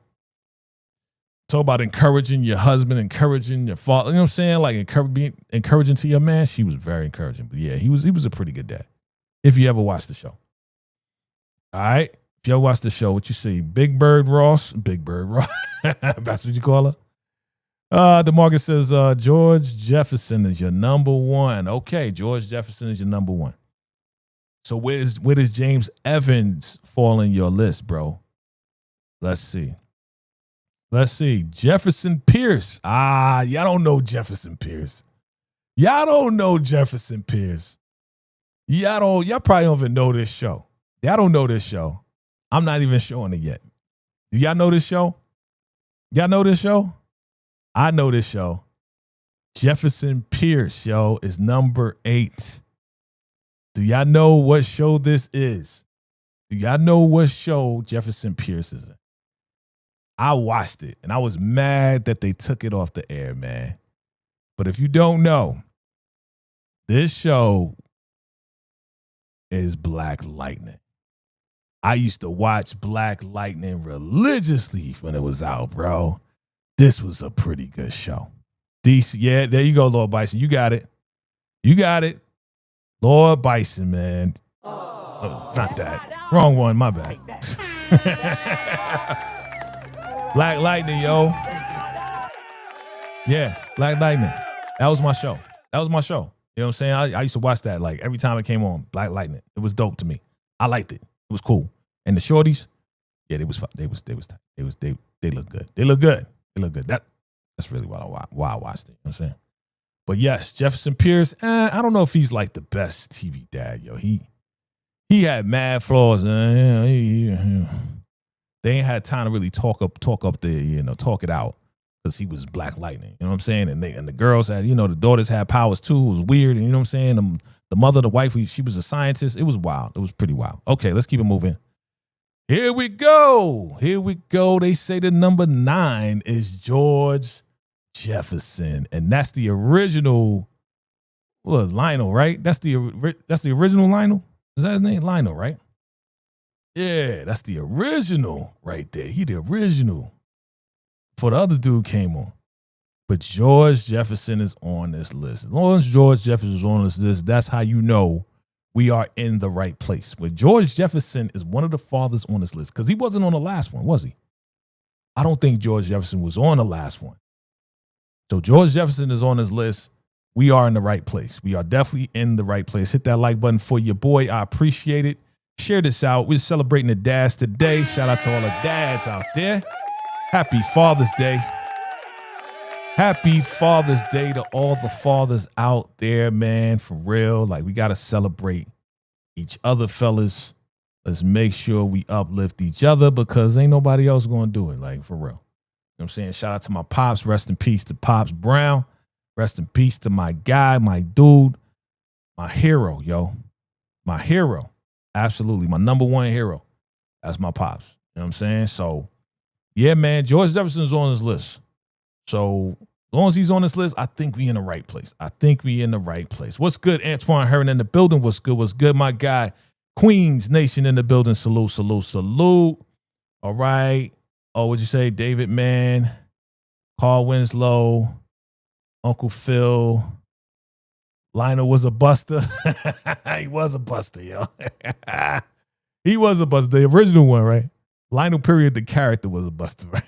Talk about encouraging your husband, encouraging your father. You know what I'm saying? Like being encouraging to your man. She was very encouraging. But yeah, he was a pretty good dad. If you ever watched the show. All right. If you ever watched the show, what you see? Big Bird Ross. That's what you call her. DeMarcus says, George Jefferson is your number one. Okay, George Jefferson is your number one. So where does James Evans fall in your list, bro? Let's see. Jefferson Pierce. Y'all don't know Jefferson Pierce. Y'all probably don't even know this show. Y'all don't know this show. I'm not even showing it yet. Do y'all know this show? Y'all know this show? I know this show. Jefferson Pierce, yo, is number 8. Do y'all know what show this is? Do y'all know what show Jefferson Pierce is in? I watched it, and I was mad that they took it off the air, man. But if you don't know, this show is Black Lightning. I used to watch Black Lightning religiously when it was out, bro. This was a pretty good show. Decent. Yeah, there you go, Lord Bison. You got it. Lord Bison, man. Oh, not that. Wrong one. My bad. Black Lightning, yo. Yeah, Black Lightning. That was my show. You know what I'm saying? I used to watch that like every time it came on. Black Lightning. It was dope to me. I liked it. It was cool. And the shorties, yeah, they look good. They look good. That's really why I watched it. You know what I'm saying? But yes, Jefferson Pierce, I don't know if he's like the best TV dad, yo. He had mad flaws. They ain't had time to really talk up there, talk it out, because he was Black Lightning. You know what I'm saying? And the girls had, the daughters had powers too. It was weird. And you know what I'm saying? The mother, the wife, she was a scientist. It was wild. It was pretty wild. Okay, let's keep it moving. Here we go. They say the number 9 is George Jefferson, and that's the original. Well, Lionel, right? That's the original Lionel. Is that his name? Lionel, right? Yeah, that's the original right there. He the original. Before the other dude came on. But George Jefferson is on this list. As long as George Jefferson is on this list, that's how you know we are in the right place. But George Jefferson is one of the fathers on this list, because he wasn't on the last one, was he? I don't think George Jefferson was on the last one. So George Jefferson is on this list. We are in the right place. We are definitely in the right place. Hit that like button for your boy. I appreciate it. Share this out. We're celebrating the dads today. Shout out to all the dads out there. Happy Father's Day. Happy Father's Day to all the fathers out there, man. For real. Like, we got to celebrate each other, fellas. Let's make sure we uplift each other, because ain't nobody else going to do it. Like, for real. You know what I'm saying? Shout out to my pops. Rest in peace to Pops Brown. Rest in peace to my guy, my dude, my hero, yo. My hero. Absolutely. My number one hero. That's my pops. You know what I'm saying? So, yeah, man, George Jefferson's on this list. So, as long as he's on this list, I think we in the right place. What's good, Antoine Hearn in the building? What's good, my guy? Queens Nation in the building. Salute. All right. Oh, what'd you say? David Mann, Carl Winslow, Uncle Phil. Lionel was a buster. He was a buster, yo. He was a buster. The original one, right? Lionel, period, the character was a buster, right?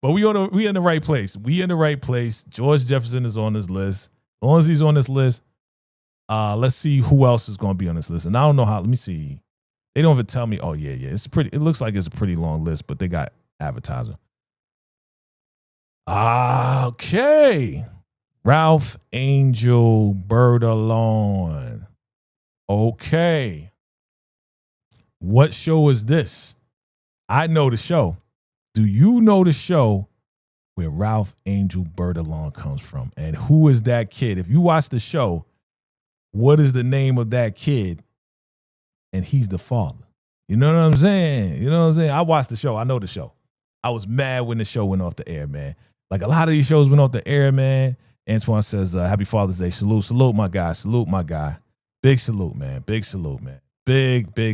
But we in the right place. George Jefferson is on this list. As long as he's on this list, let's see who else is going to be on this list. And I don't know how. Let me see. They don't even tell me. Oh yeah. It looks like it's a pretty long list, but they got advertiser. Okay. Ralph Angel Bertalon. Okay. What show is this? I know the show. Do you know the show where Ralph Angel Bertalon comes from? And who is that kid? If you watch the show, what is the name of that kid? And he's the father. You know what I'm saying? I watched the show. I know the show. I was mad when the show went off the air, man. Like, a lot of these shows went off the air, man. Antoine says, happy Father's Day. Salute, my guy. Big salute, man. Big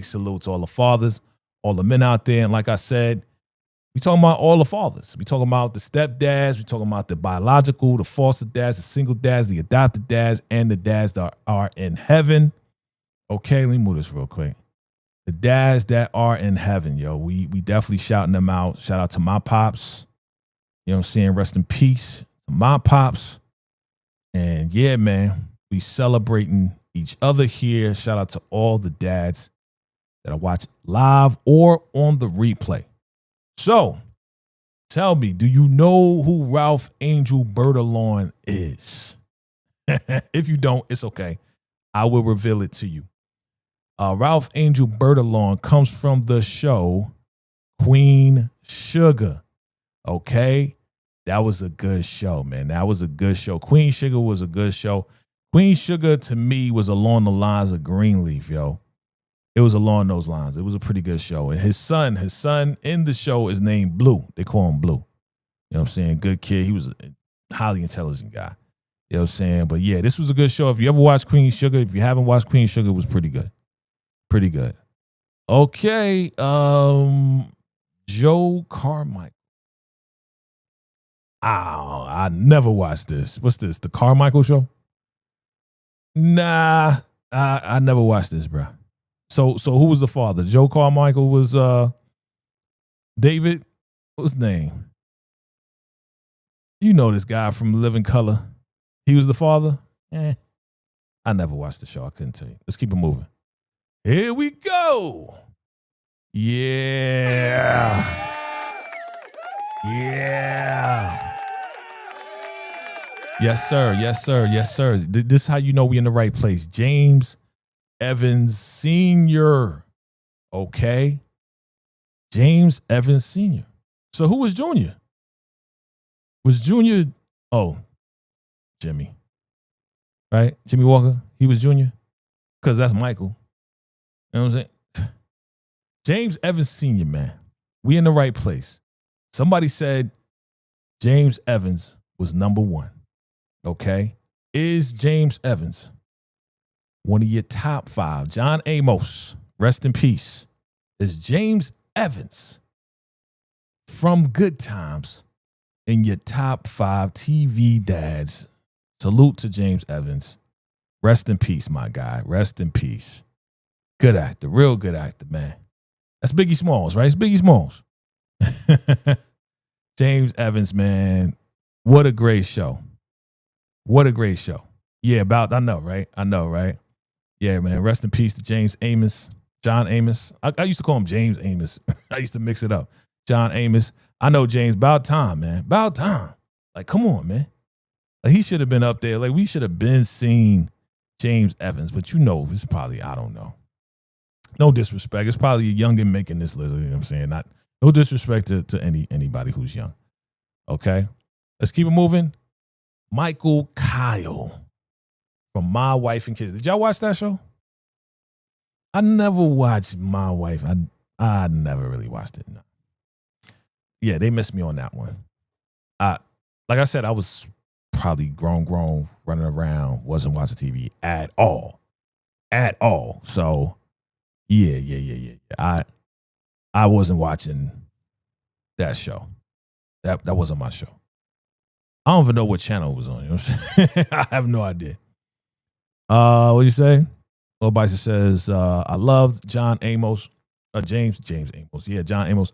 salute to all the fathers, all the men out there. And like I said, We talking about all the fathers. We talking about the stepdads. We talking about the biological, the foster dads, the single dads, the adopted dads, and the dads that are in heaven. Okay, let me move this real quick. The dads that are in heaven, yo. We definitely shouting them out. Shout out to my pops. You know what I'm saying? Rest in peace to my pops. And yeah, man, we celebrating each other here. Shout out to all the dads that I watch live or on the replay. So, tell me, do you know who Ralph Angel Bertalon is? If you don't, it's okay. I will reveal it to you. Ralph Angel Bertalon comes from the show Queen Sugar. Okay? That was a good show, man. That was a good show. Queen Sugar was a good show. Queen Sugar, to me, was along the lines of Greenleaf, yo. It was along those lines. It was a pretty good show. And his son in the show is named Blue. They call him Blue. You know what I'm saying? Good kid. He was a highly intelligent guy. You know what I'm saying? But yeah, this was a good show. If you ever watched Queen Sugar, if you haven't watched Queen Sugar, it was pretty good. Pretty good. Okay. Joe Carmichael. Oh, I never watched this. What's this? The Carmichael Show? Nah, I never watched this, bro. So who was the father? Joe Carmichael was David. What's his name? You know this guy from Living Color. He was the father. I never watched the show. I couldn't tell you. Let's keep it moving. Here we go. Yeah. Yeah. Yes, sir. Yes, sir. Yes, sir. This is how you know we in the right place. James Evans Sr. Okay. James Evans Sr. So who was Junior? Was Junior, Jimmy. Right? Jimmy Walker. He was Junior. Because that's Michael. You know what I'm saying? James Evans Sr., man. We in the right place. Somebody said James Evans was number one. Okay. Is James Evans one of your top five? John Amos, rest in peace. Is James Evans from Good Times in your top five TV dads? Salute to James Evans. Rest in peace, my guy. Rest in peace. Good actor. Real good actor, man. That's Biggie Smalls, right? It's Biggie Smalls. James Evans, man. What a great show. What a great show. Yeah, I know, right? Yeah, man. Rest in peace to James Amos. John Amos. I used to call him James Amos. I used to mix it up. John Amos. I know James. About time, man. About time. Like, come on, man. Like, he should have been up there. Like, we should have been seeing James Evans. But you know, it's probably, I don't know. No disrespect. It's probably a youngin making this list. You know what I'm saying? No disrespect to anybody who's young. Okay? Let's keep it moving. Michael Kyle from My Wife and Kids. Did y'all watch that show? I never watched My Wife. I never really watched it. No. Yeah, they missed me on that one. Like I said, I was probably grown, running around, wasn't watching TV at all. So, yeah. I wasn't watching that show. That wasn't my show. I don't even know what channel it was on. You know what I'm saying? I have no idea. What do you say? Lil Bison says, I loved John Amos. James Amos. Yeah, John Amos.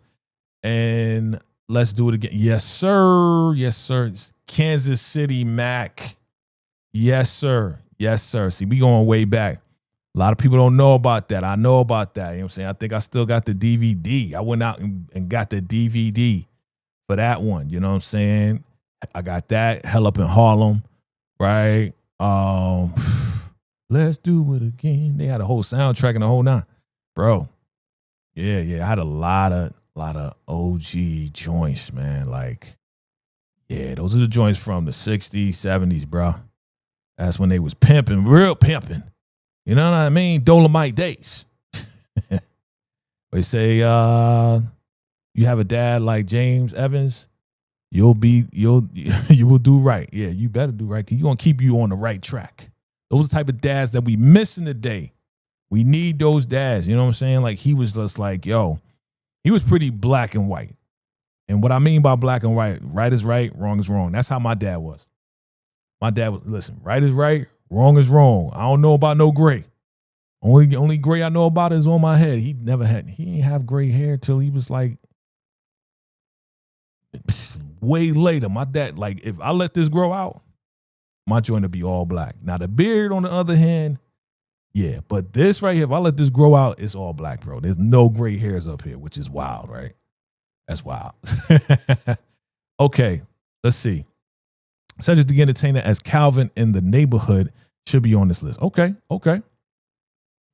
And let's do it again. Yes, sir. Yes, sir. It's Kansas City Mac. Yes, sir. Yes, sir. See, we going way back. A lot of people don't know about that. I know about that. You know what I'm saying? I think I still got the DVD. I went out and got the DVD for that one. You know what I'm saying? I got that. Hell Up in Harlem. Right? Let's do it again. They had a whole soundtrack and the whole nine. Bro. Yeah. I had a lot of OG joints, man. Like, yeah, those are the joints from the 60s, 70s, bro. That's when they was pimping, real pimping. You know what I mean? Dolomite days. They say, you have a dad like James Evans, you will do right. Yeah, you better do right, because you're going to keep you on the right track. Those are the type of dads that we missing today. We need those dads. You know what I'm saying? Like, he was just like, yo, he was pretty black and white. And what I mean by black and white, right is right, wrong is wrong. That's how my dad was. My dad was, listen, right is right, wrong is wrong. I don't know about no gray. Only gray I know about is on my head. He ain't have gray hair till he was like way later. My dad, like, if I let this grow out, my joint will be all black. Now the beard, on the other hand, yeah, but this right here, if I let this grow out, it's all black, bro. There's no gray hairs up here, which is wild, right? That's wild. Okay, let's see. Cedric the Entertainer as Calvin in the Neighborhood should be on this list. Okay. All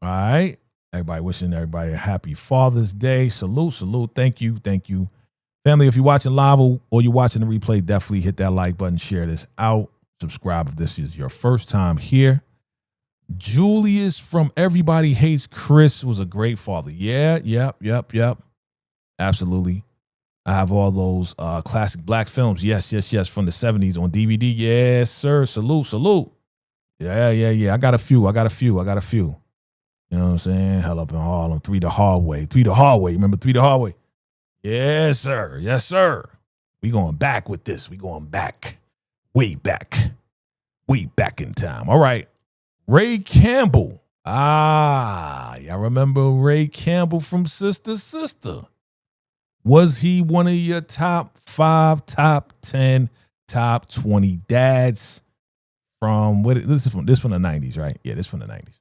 right. Everybody wishing everybody a happy Father's Day. Salute. Thank you. Family, if you're watching live or you're watching the replay, definitely hit that like button, share this out, subscribe if this is your first time here. Julius from Everybody Hates Chris was a great father. Yeah, yep. Absolutely. I have all those classic black films. Yes, from the 70s on DVD. Yes, sir. Salute. Yeah. I got a few. You know what I'm saying? Hell Up in Harlem, 3 the Hallway. Remember 3 the Hallway? Yes, sir. We going back with this. We going back. Way back in time. All right. Ray Campbell. Y'all remember Ray Campbell from Sister? Was he one of your top 5, top 10, top 20 dads from what? This from the 90s, right? Yeah, this from the 90s.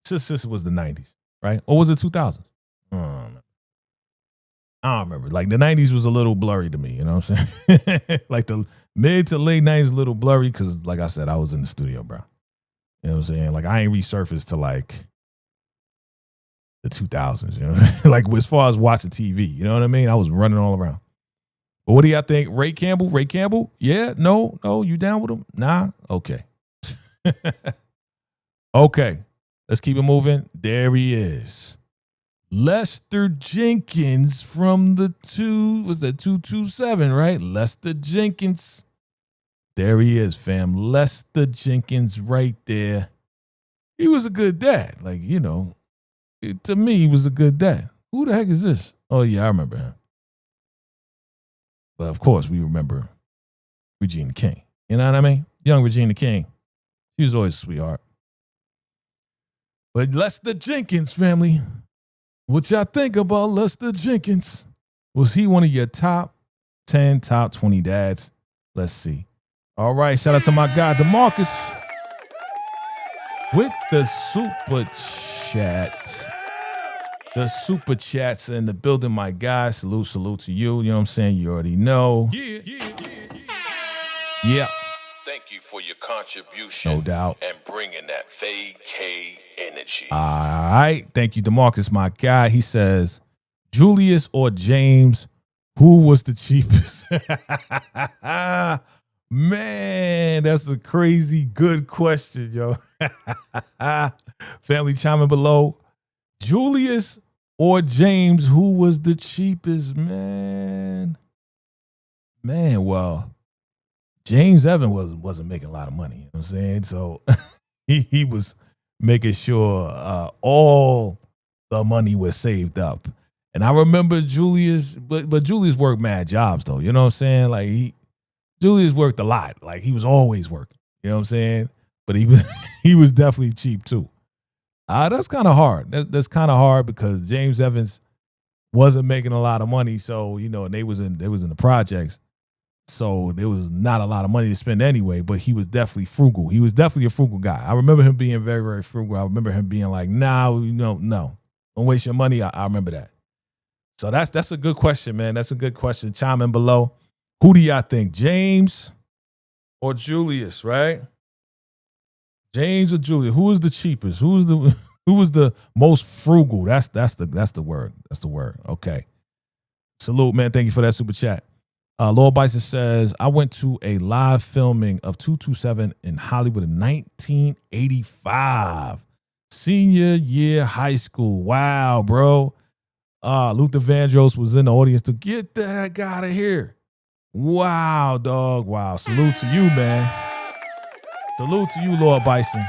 Sister was the 90s, right? Or was it 2000s? I don't remember. Like the 90s was a little blurry to me, you know what I'm saying? Like the mid to late 90s a little blurry because, like I said, I was in the studio, bro. You know what I'm saying? Like I ain't resurfaced to like the 2000s, you know? Like as far as watching TV, you know what I mean? I was running all around. But what do y'all think? Ray Campbell? Yeah? No? You down with him? Nah? Okay. Okay. Let's keep it moving. There he is. Lester Jenkins from the 227, right? Lester Jenkins. There he is, fam. Lester Jenkins right there. He was a good dad. Like, you know, to me, he was a good dad. Who the heck is this? Oh, yeah, I remember him. But, of course, we remember Regina King. You know what I mean? Young Regina King. She was always a sweetheart. But Lester Jenkins, family, what y'all think about Lester Jenkins? Was he one of your top 10, top 20 dads? Let's see. All right, shout out to my guy, DeMarcus, with the super chat. The super chats in the building, my guy. Salute to you. You know what I'm saying? You already know. Yeah. Thank you for your contribution. No doubt. And bringing that VACAY energy. All right. Thank you, DeMarcus, my guy. He says, Julius or James, who was the cheapest? Man, that's a crazy good question, yo. Family, chime in below. Julius or James, who was the cheapest, man? Man, well, James Evan wasn't making a lot of money, you know what I'm saying? So he was making sure all the money was saved up. And I remember Julius, but Julius worked mad jobs though, you know what I'm saying? Like Julius worked a lot. Like he was always working, you know what I'm saying? But he was definitely cheap too. That's kind of hard. That's kind of hard because James Evans wasn't making a lot of money. So, you know, and they was in the projects. So there was not a lot of money to spend anyway, but he was definitely frugal. He was definitely a frugal guy. I remember him being very, very frugal. I remember him being like, no, don't waste your money. I remember that. So that's a good question, man. That's a good question. Chime in below. Who do y'all think, James or Julius, right? James or Julius? Who is the cheapest? Who was the most frugal? That's the word. That's the word. Okay. Salute, man. Thank you for that super chat. Lord Bison says, I went to a live filming of 227 in Hollywood in 1985. Senior year high school. Wow, bro. Luther Vandross was in the audience to get the heck out of here. Wow, dog. Wow. Salute to you, man. Salute to you, Lord Bison.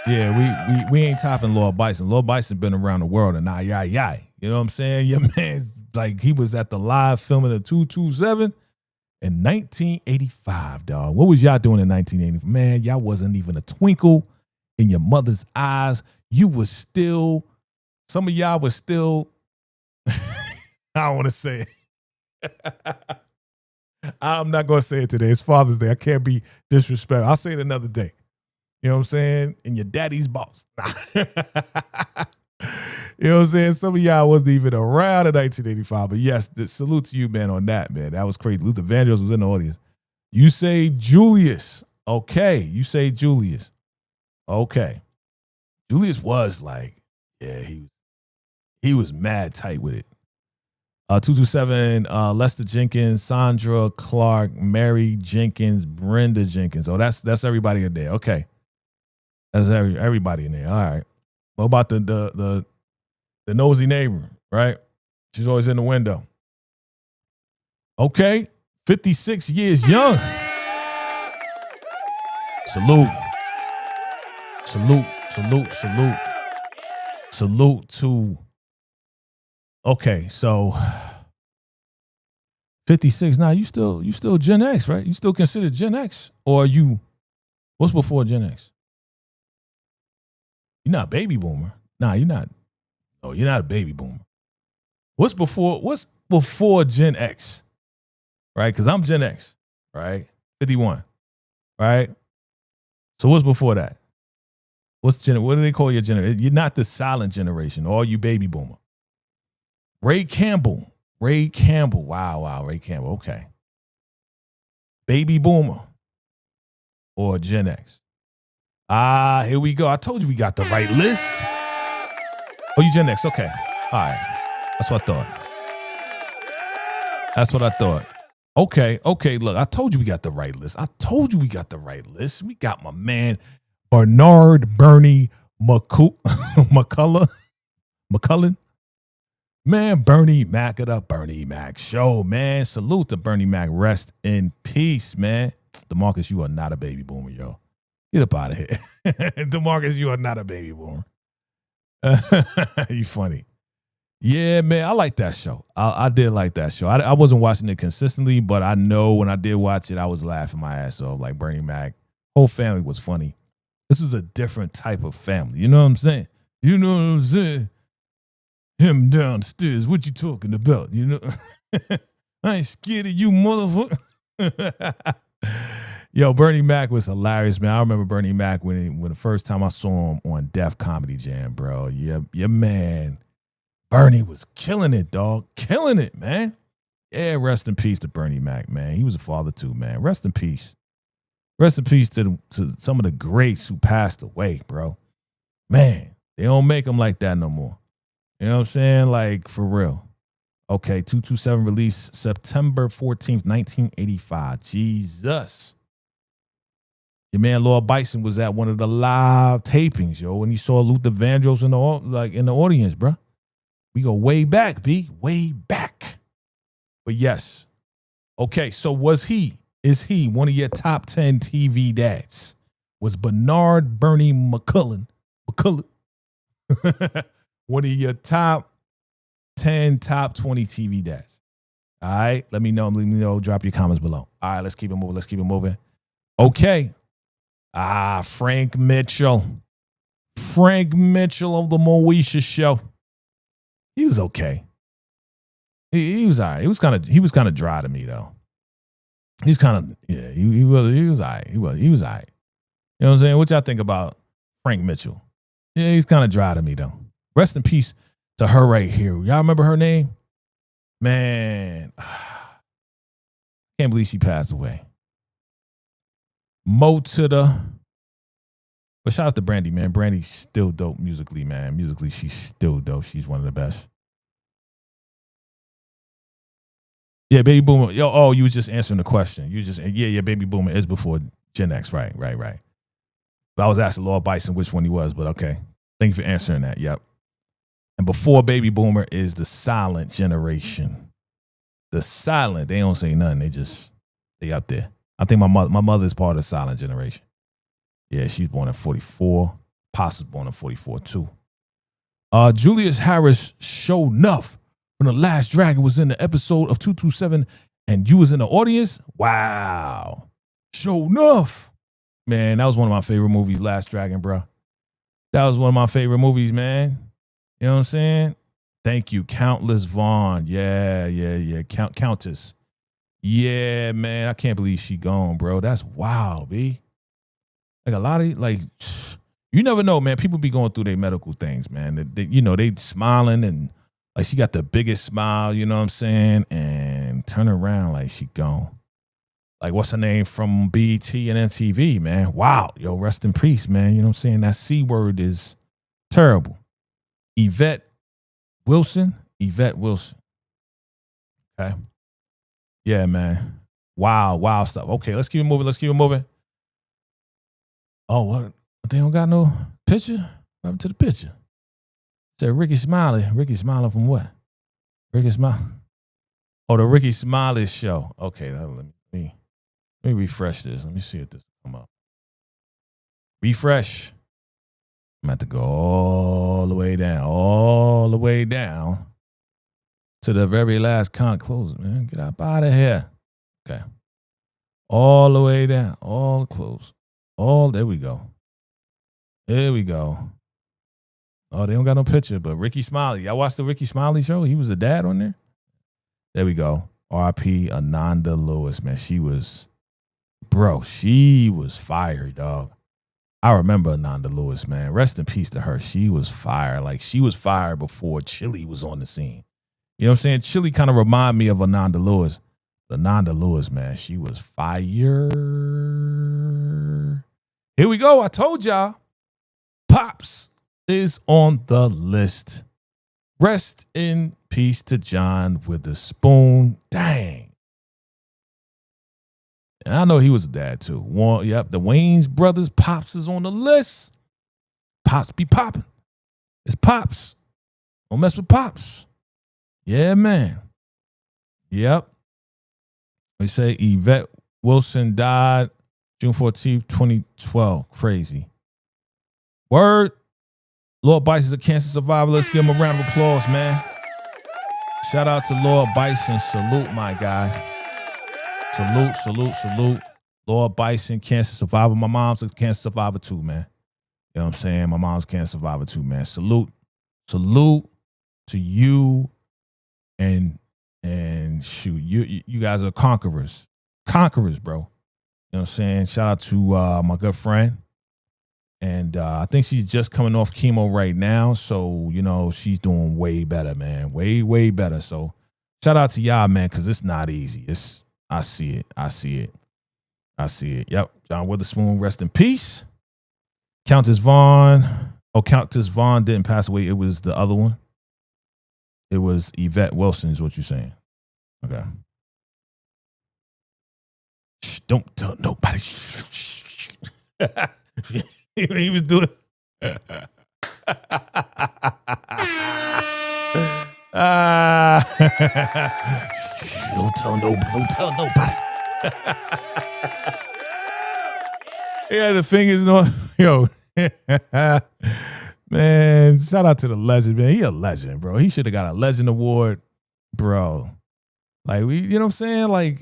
Yeah, we ain't topping Lord Bison. Lord Bison been around the world and you know what I'm saying? Your man's like he was at the live filming of 227 in 1985, dog. What was y'all doing in 1985? Man, y'all wasn't even a twinkle in your mother's eyes. You was still, some of y'all was still, I don't want to say it. I'm not going to say it today. It's Father's Day. I can't be disrespectful. I'll say it another day. You know what I'm saying? And your daddy's boss. You know what I'm saying? Some of y'all wasn't even around in 1985. But yes, salute to you, man, on that, man. That was crazy. Luther Vandross was in the audience. You say Julius. Okay. You say Julius. Okay. Julius was like, yeah, he was mad tight with it. 227, Lester Jenkins, Sandra Clark, Mary Jenkins, Brenda Jenkins. Oh, that's everybody in there. Okay. That's everybody in there. All right. What about the nosy neighbor, right? She's always in the window. Okay. 56 years young. Salute. Salute, salute, salute. Salute to, okay, so 56. Now you still Gen X, right? You still consider Gen X? Or what's before Gen X? You're not baby boomer. Nah, you're not. No, you're not a baby boomer. What's before Gen X? Right? Because I'm Gen X, right? 51. Right? So what's before that? What do they call your generation? You're not the silent generation, or you baby boomer. Ray Campbell. Wow, Ray Campbell. Okay. Baby boomer or Gen X. Here we go. I told you we got the right list. Oh, you Gen X. Okay. All right. That's what I thought. Okay. Look, I told you we got the right list. We got my man Bernard Bernie McCullough. Man, Bernie Mac it up. Bernie Mac show, man. Salute to Bernie Mac. Rest in peace, man. DeMarcus, you are not a baby boomer, yo. Get up out of here. DeMarcus, you are not a baby boomer. You funny. Yeah, man, I like that show. I did like that show. I wasn't watching it consistently, but I know when I did watch it, I was laughing my ass off. Like Bernie Mac. Whole family was funny. This was a different type of family. You know what I'm saying? Him downstairs. What you talking about? You know? I ain't scared of you, motherfucker. Yo, Bernie Mac was hilarious, man. I remember Bernie Mac when the first time I saw him on Def Comedy Jam, bro. Yeah, your man, Bernie was killing it, dog. Killing it, man. Yeah, rest in peace to Bernie Mac, man. He was a father too, man. Rest in peace. Rest in peace to some of the greats who passed away, bro. Man, they don't make them like that no more. You know what I'm saying? Like, for real. Okay, 227 release September 14th, 1985. Jesus. Your man Lord Bison was at one of the live tapings, yo, when he saw Luther Vandross in the audience, bro. We go way back, B. Way back. But yes. Okay, so is he one of your top 10 TV dads? Was Bernard Bernie McCullough one of your top 10, top 20 TV dads? All right, let me know. Drop your comments below. All right, let's keep it moving. Okay. Frank Mitchell of the Moesha Show. He was okay. He was all right. He was kind of dry to me though. He's kind of, yeah, he was all right. He was all right. You know what I'm saying? What y'all think about Frank Mitchell? Yeah, he's kind of dry to me though. Rest in peace to her right here. Y'all remember her name? Man, can't believe she passed away. But shout out to Brandy, man. Brandy's still dope musically, man. Musically, she's still dope. She's one of the best. Yeah, baby boomer. Yo, you was just answering the question. Yeah, baby boomer is before Gen X. Right. But I was asking Lord Bison which one he was, but okay. Thank you for answering that. Yep. And before baby boomer is the silent generation. The silent, they don't say nothing. They up there. I think my mother is part of the silent generation. Yeah, she's born in 44. Pops was born in 44 too. Julius Harris showed enough when The Last Dragon was in the episode of 227 and you was in the audience? Wow. Sure enough. Man, that was one of my favorite movies, Last Dragon, bro. That was one of my favorite movies, man. You know what I'm saying? Thank you, Countless Vaughn. Yeah. Countess. Yeah, man. I can't believe she gone, bro. That's wild, B. Like a lot of, like, you never know, man. People be going through their medical things, man. They smiling and like she got the biggest smile, you know what I'm saying? And turn around like she gone. Like, what's her name from BET and MTV, man? Wow. Yo, rest in peace, man. You know what I'm saying? That C word is terrible. Yvette Wilson. Okay. Yeah, man. Wow stuff. Okay, let's keep it moving. Oh, what? They don't got no picture? What happened to the picture? Said Ricky Smiley. Ricky Smiley from what? Ricky Smiley. Oh, the Ricky Smiley show. Okay, let me refresh this. Let me see if this will come up. Refresh. I'm going to have to go all the way down to the very last close, man. Get up out of here. Okay. All the way down, all close. There we go. Oh, they don't got no picture, but Ricky Smiley. Y'all watched the Ricky Smiley show? He was a dad on there? There we go. R.I.P. Ananda Lewis, man. She was fire, dog. I remember Ananda Lewis, man. Rest in peace to her. She was fire. Like, she was fire before Chili was on the scene. You know what I'm saying? Chili kind of remind me of Ananda Lewis. Ananda Lewis, man, she was fire. Here we go. I told y'all. Pops is on the list. Rest in peace to John with the spoon. Dang. And I know he was a dad too. The Wayans brothers, Pops is on the list. Pops be popping. It's Pops. Don't mess with Pops. Yeah, man. Yep. We say Yvette Wilson died June 14th, 2012. Crazy. Word. Lord Bison's a cancer survivor. Let's give him a round of applause, man. Shout out to Lord Bison. Salute, my guy. Salute. Lord Bison, cancer survivor. My mom's a cancer survivor too, man. You know what I'm saying? My mom's a cancer survivor too, man. Salute to you and shoot, you guys are conquerors. Conquerors, bro. You know what I'm saying? Shout out to my good friend. And I think she's just coming off chemo right now. So, you know, she's doing way better, man. Way better. So shout out to y'all, man, because it's not easy. I see it. Yep. John Witherspoon, rest in peace. Countess Vaughn. Oh, Countess Vaughn didn't pass away. It was the other one. It was Yvette Wilson is what you're saying. Okay. Shh, don't tell nobody. He was doing. Don't tell nobody. Yeah, the fingers on. Yo. Man, shout out to the legend, man. He a legend, bro. He should have got a legend award, bro. Like, you know what I'm saying? Like,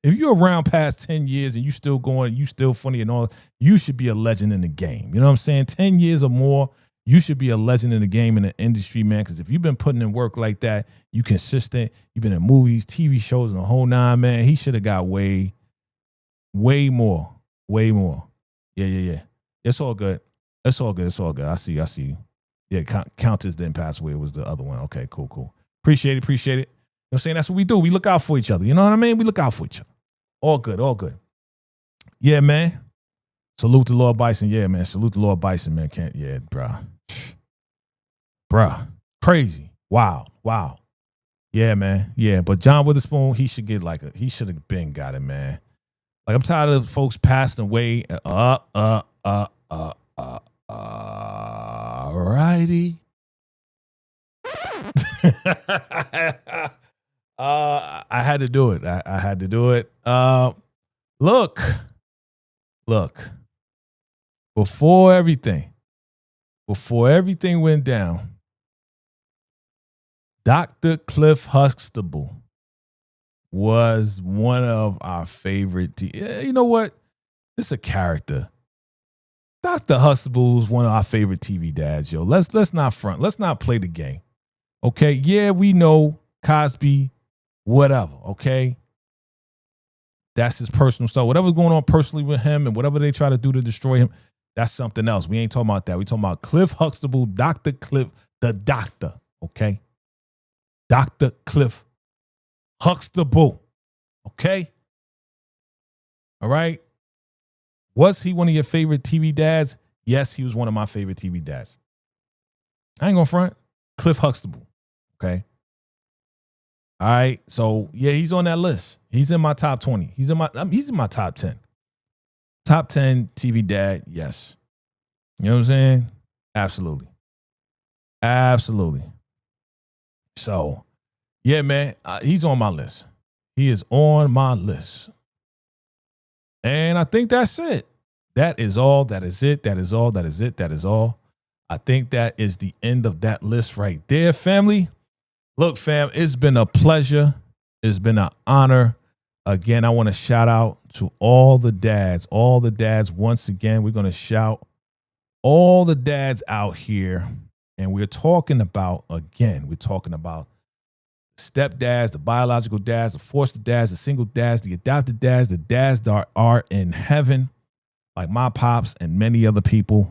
if you're around past 10 years and you still going, you still funny and all, you should be a legend in the game. You know what I'm saying? 10 years or more, you should be a legend in the game, in the industry, man. Because if you've been putting in work like that, you consistent, you've been in movies, TV shows, and the whole nine, man. He should have got way more. Yeah. It's all good. It's all good. I see you. Yeah, Countess didn't pass away. It was the other one. Okay, cool. Appreciate it. You know what I'm saying? That's what we do. We look out for each other. You know what I mean? We look out for each other. All good. Yeah, man. Salute to Lord Bison. Yeah, man. Salute to Lord Bison, man. Bruh. Crazy. Wow. Yeah, man. Yeah, but John Witherspoon, he should get he should have been got it, man. Like, I'm tired of folks passing away. Alrighty. I had to do it. I had to do it. Look. Before everything went down, Dr. Cliff Huxtable was one of our favorite. You know what? It's a character. Dr. Huxtable is one of our favorite TV dads, yo. Let's not front. Let's not play the game. Okay? Yeah, we know Cosby, whatever, okay? That's his personal stuff. Whatever's going on personally with him and whatever they try to do to destroy him, that's something else. We ain't talking about that. We talking about Cliff Huxtable, Dr. Cliff, the doctor, okay? Dr. Cliff Huxtable, okay? All right? Was he one of your favorite TV dads? Yes, he was one of my favorite TV dads. I ain't gonna front. Cliff Huxtable, okay? All right, so yeah, he's on that list. He's in my top 20. He's in my top 10. Top 10 TV dad, yes. You know what I'm saying? Absolutely. Absolutely. So, yeah, man, he's on my list. He is on my list. And I think that's it. That is all. That is it. That is all. That is it. That is all. I think that is the end of that list right there, family. Look, fam, it's been a pleasure. It's been an honor. Again, I want to shout out to all the dads. All the dads, once again, we're going to shout all the dads out here. And we're talking about, again, stepdads, the biological dads, the foster dads, the single dads, the adopted dads, the dads that are in heaven, like my pops and many other people. You know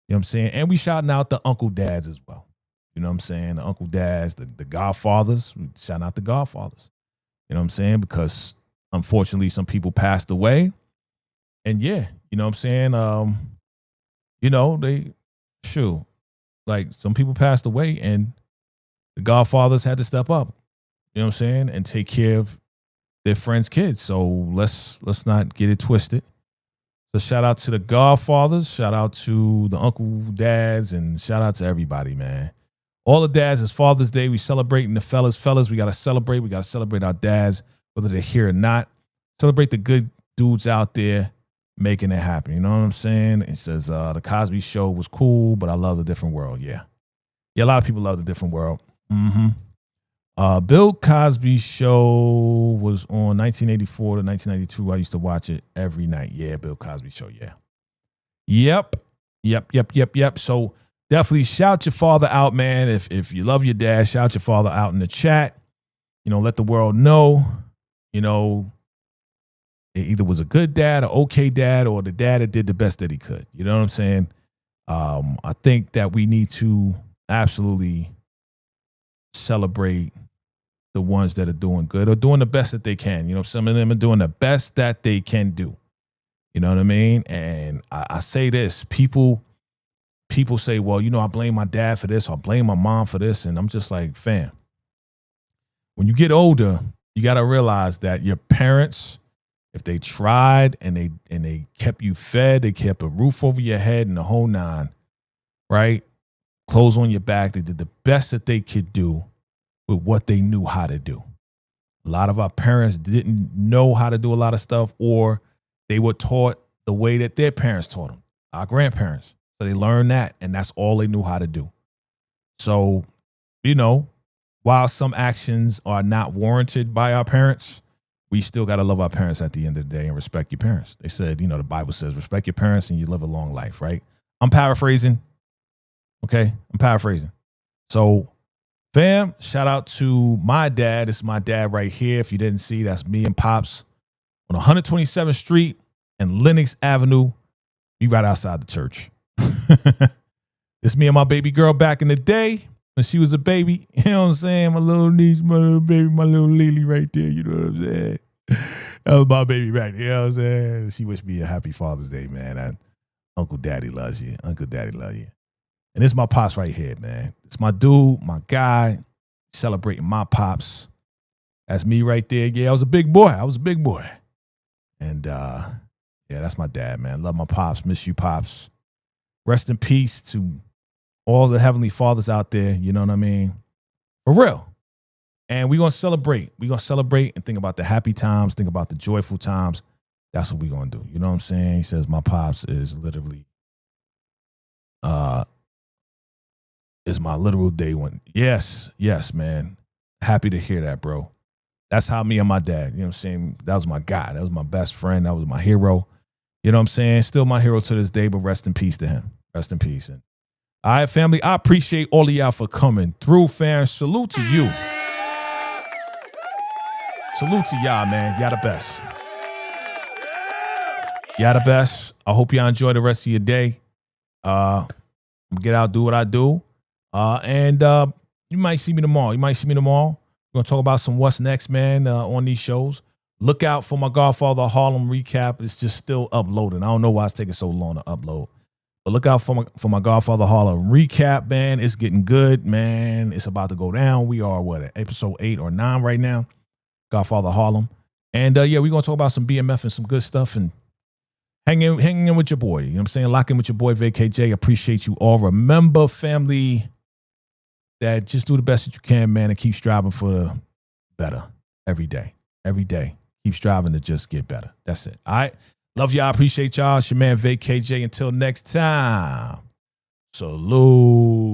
what I'm saying? And we shouting out the uncle dads as well. You know what I'm saying? The uncle dads, the godfathers, we shout out the godfathers. You know what I'm saying? Because unfortunately, some people passed away. And yeah, you know what I'm saying? Like some people passed away and the godfathers had to step up, you know what I'm saying? And take care of their friends' kids. So let's not get it twisted. So shout out to the godfathers, shout out to the uncle dads, and shout out to everybody, man. All the dads, it's Father's Day. We celebrating the fellas. Fellas, we got to celebrate. We got to celebrate our dads, whether they're here or not. Celebrate the good dudes out there making it happen. You know what I'm saying? It says the Cosby Show was cool, but I love the different world. Yeah. Yeah, a lot of people love the different world. Mm-hmm. Bill Cosby Show was on 1984 to 1992. I used to watch it every night. Yeah, Bill Cosby Show. Yeah. Yep. So definitely shout your father out, man. If you love your dad, shout your father out in the chat. You know, let the world know, you know, it either was a good dad, or okay dad, or the dad that did the best that he could. You know what I'm saying? I think that we need to absolutely celebrate the ones that are doing good or doing the best that they can. You know, some of them are doing the best that they can do. You know what I mean? And I say this, people say, well, you know, I blame my dad for this, or I blame my mom for this. And I'm just like, fam, when you get older, you got to realize that your parents, if they tried and they kept you fed, they kept a roof over your head and the whole nine, right? Clothes on your back. They did the best that they could do with what they knew how to do. A lot of our parents didn't know how to do a lot of stuff, or they were taught the way that their parents taught them, our grandparents. So they learned that, and that's all they knew how to do. So, you know, while some actions are not warranted by our parents, we still got to love our parents at the end of the day and respect your parents. They said, you know, the Bible says respect your parents and you live a long life, right? I'm paraphrasing. Okay, I'm paraphrasing. So, fam, shout out to my dad. This is my dad right here. If you didn't see, that's me and Pops on 127th Street and Lenox Avenue. We right outside the church. This me and my baby girl back in the day when she was a baby. You know what I'm saying? My little niece, my little baby, my little Lily right there. You know what I'm saying? That was my baby back there. You know what I'm saying? She wished me a happy Father's Day, man. Uncle Daddy loves you. Uncle Daddy loves you. And this is my pops right here, man. It's my dude, my guy, celebrating my pops. That's me right there. Yeah, I was a big boy. And yeah, that's my dad, man. Love my pops. Miss you, pops. Rest in peace to all the heavenly fathers out there. You know what I mean? For real. And we're going to celebrate. We're going to celebrate and think about the happy times, think about the joyful times. That's what we're going to do. You know what I'm saying? He says my pops is literally is my literal day one. Yes, man. Happy to hear that, bro. That's how me and my dad, you know what I'm saying? That was my guy. That was my best friend. That was my hero. You know what I'm saying? Still my hero to this day, but rest in peace to him. Rest in peace. And all right, family, I appreciate all of y'all for coming through, fam. Salute to you. Salute to y'all, man. Y'all the best. Y'all the best. I hope y'all enjoy the rest of your day. Get out, do what I do. And you might see me tomorrow. We're going to talk about some what's next, man, on these shows. Look out for my Godfather Harlem recap. It's just still uploading. I don't know why it's taking so long to upload. But look out for my Godfather Harlem recap, man. It's getting good, man. It's about to go down. We are, at episode 8 or 9 right now? Godfather Harlem. And, we're going to talk about some BMF and some good stuff and hanging in with your boy. You know what I'm saying? Lock in with your boy, VACAY-J. Appreciate you all. Remember, family, that just do the best that you can, man, and keep striving for the better every day. Every day. Keep striving to just get better. That's it. All right. Love y'all. Appreciate y'all. It's your man, VACAY-J. Until next time. Salute.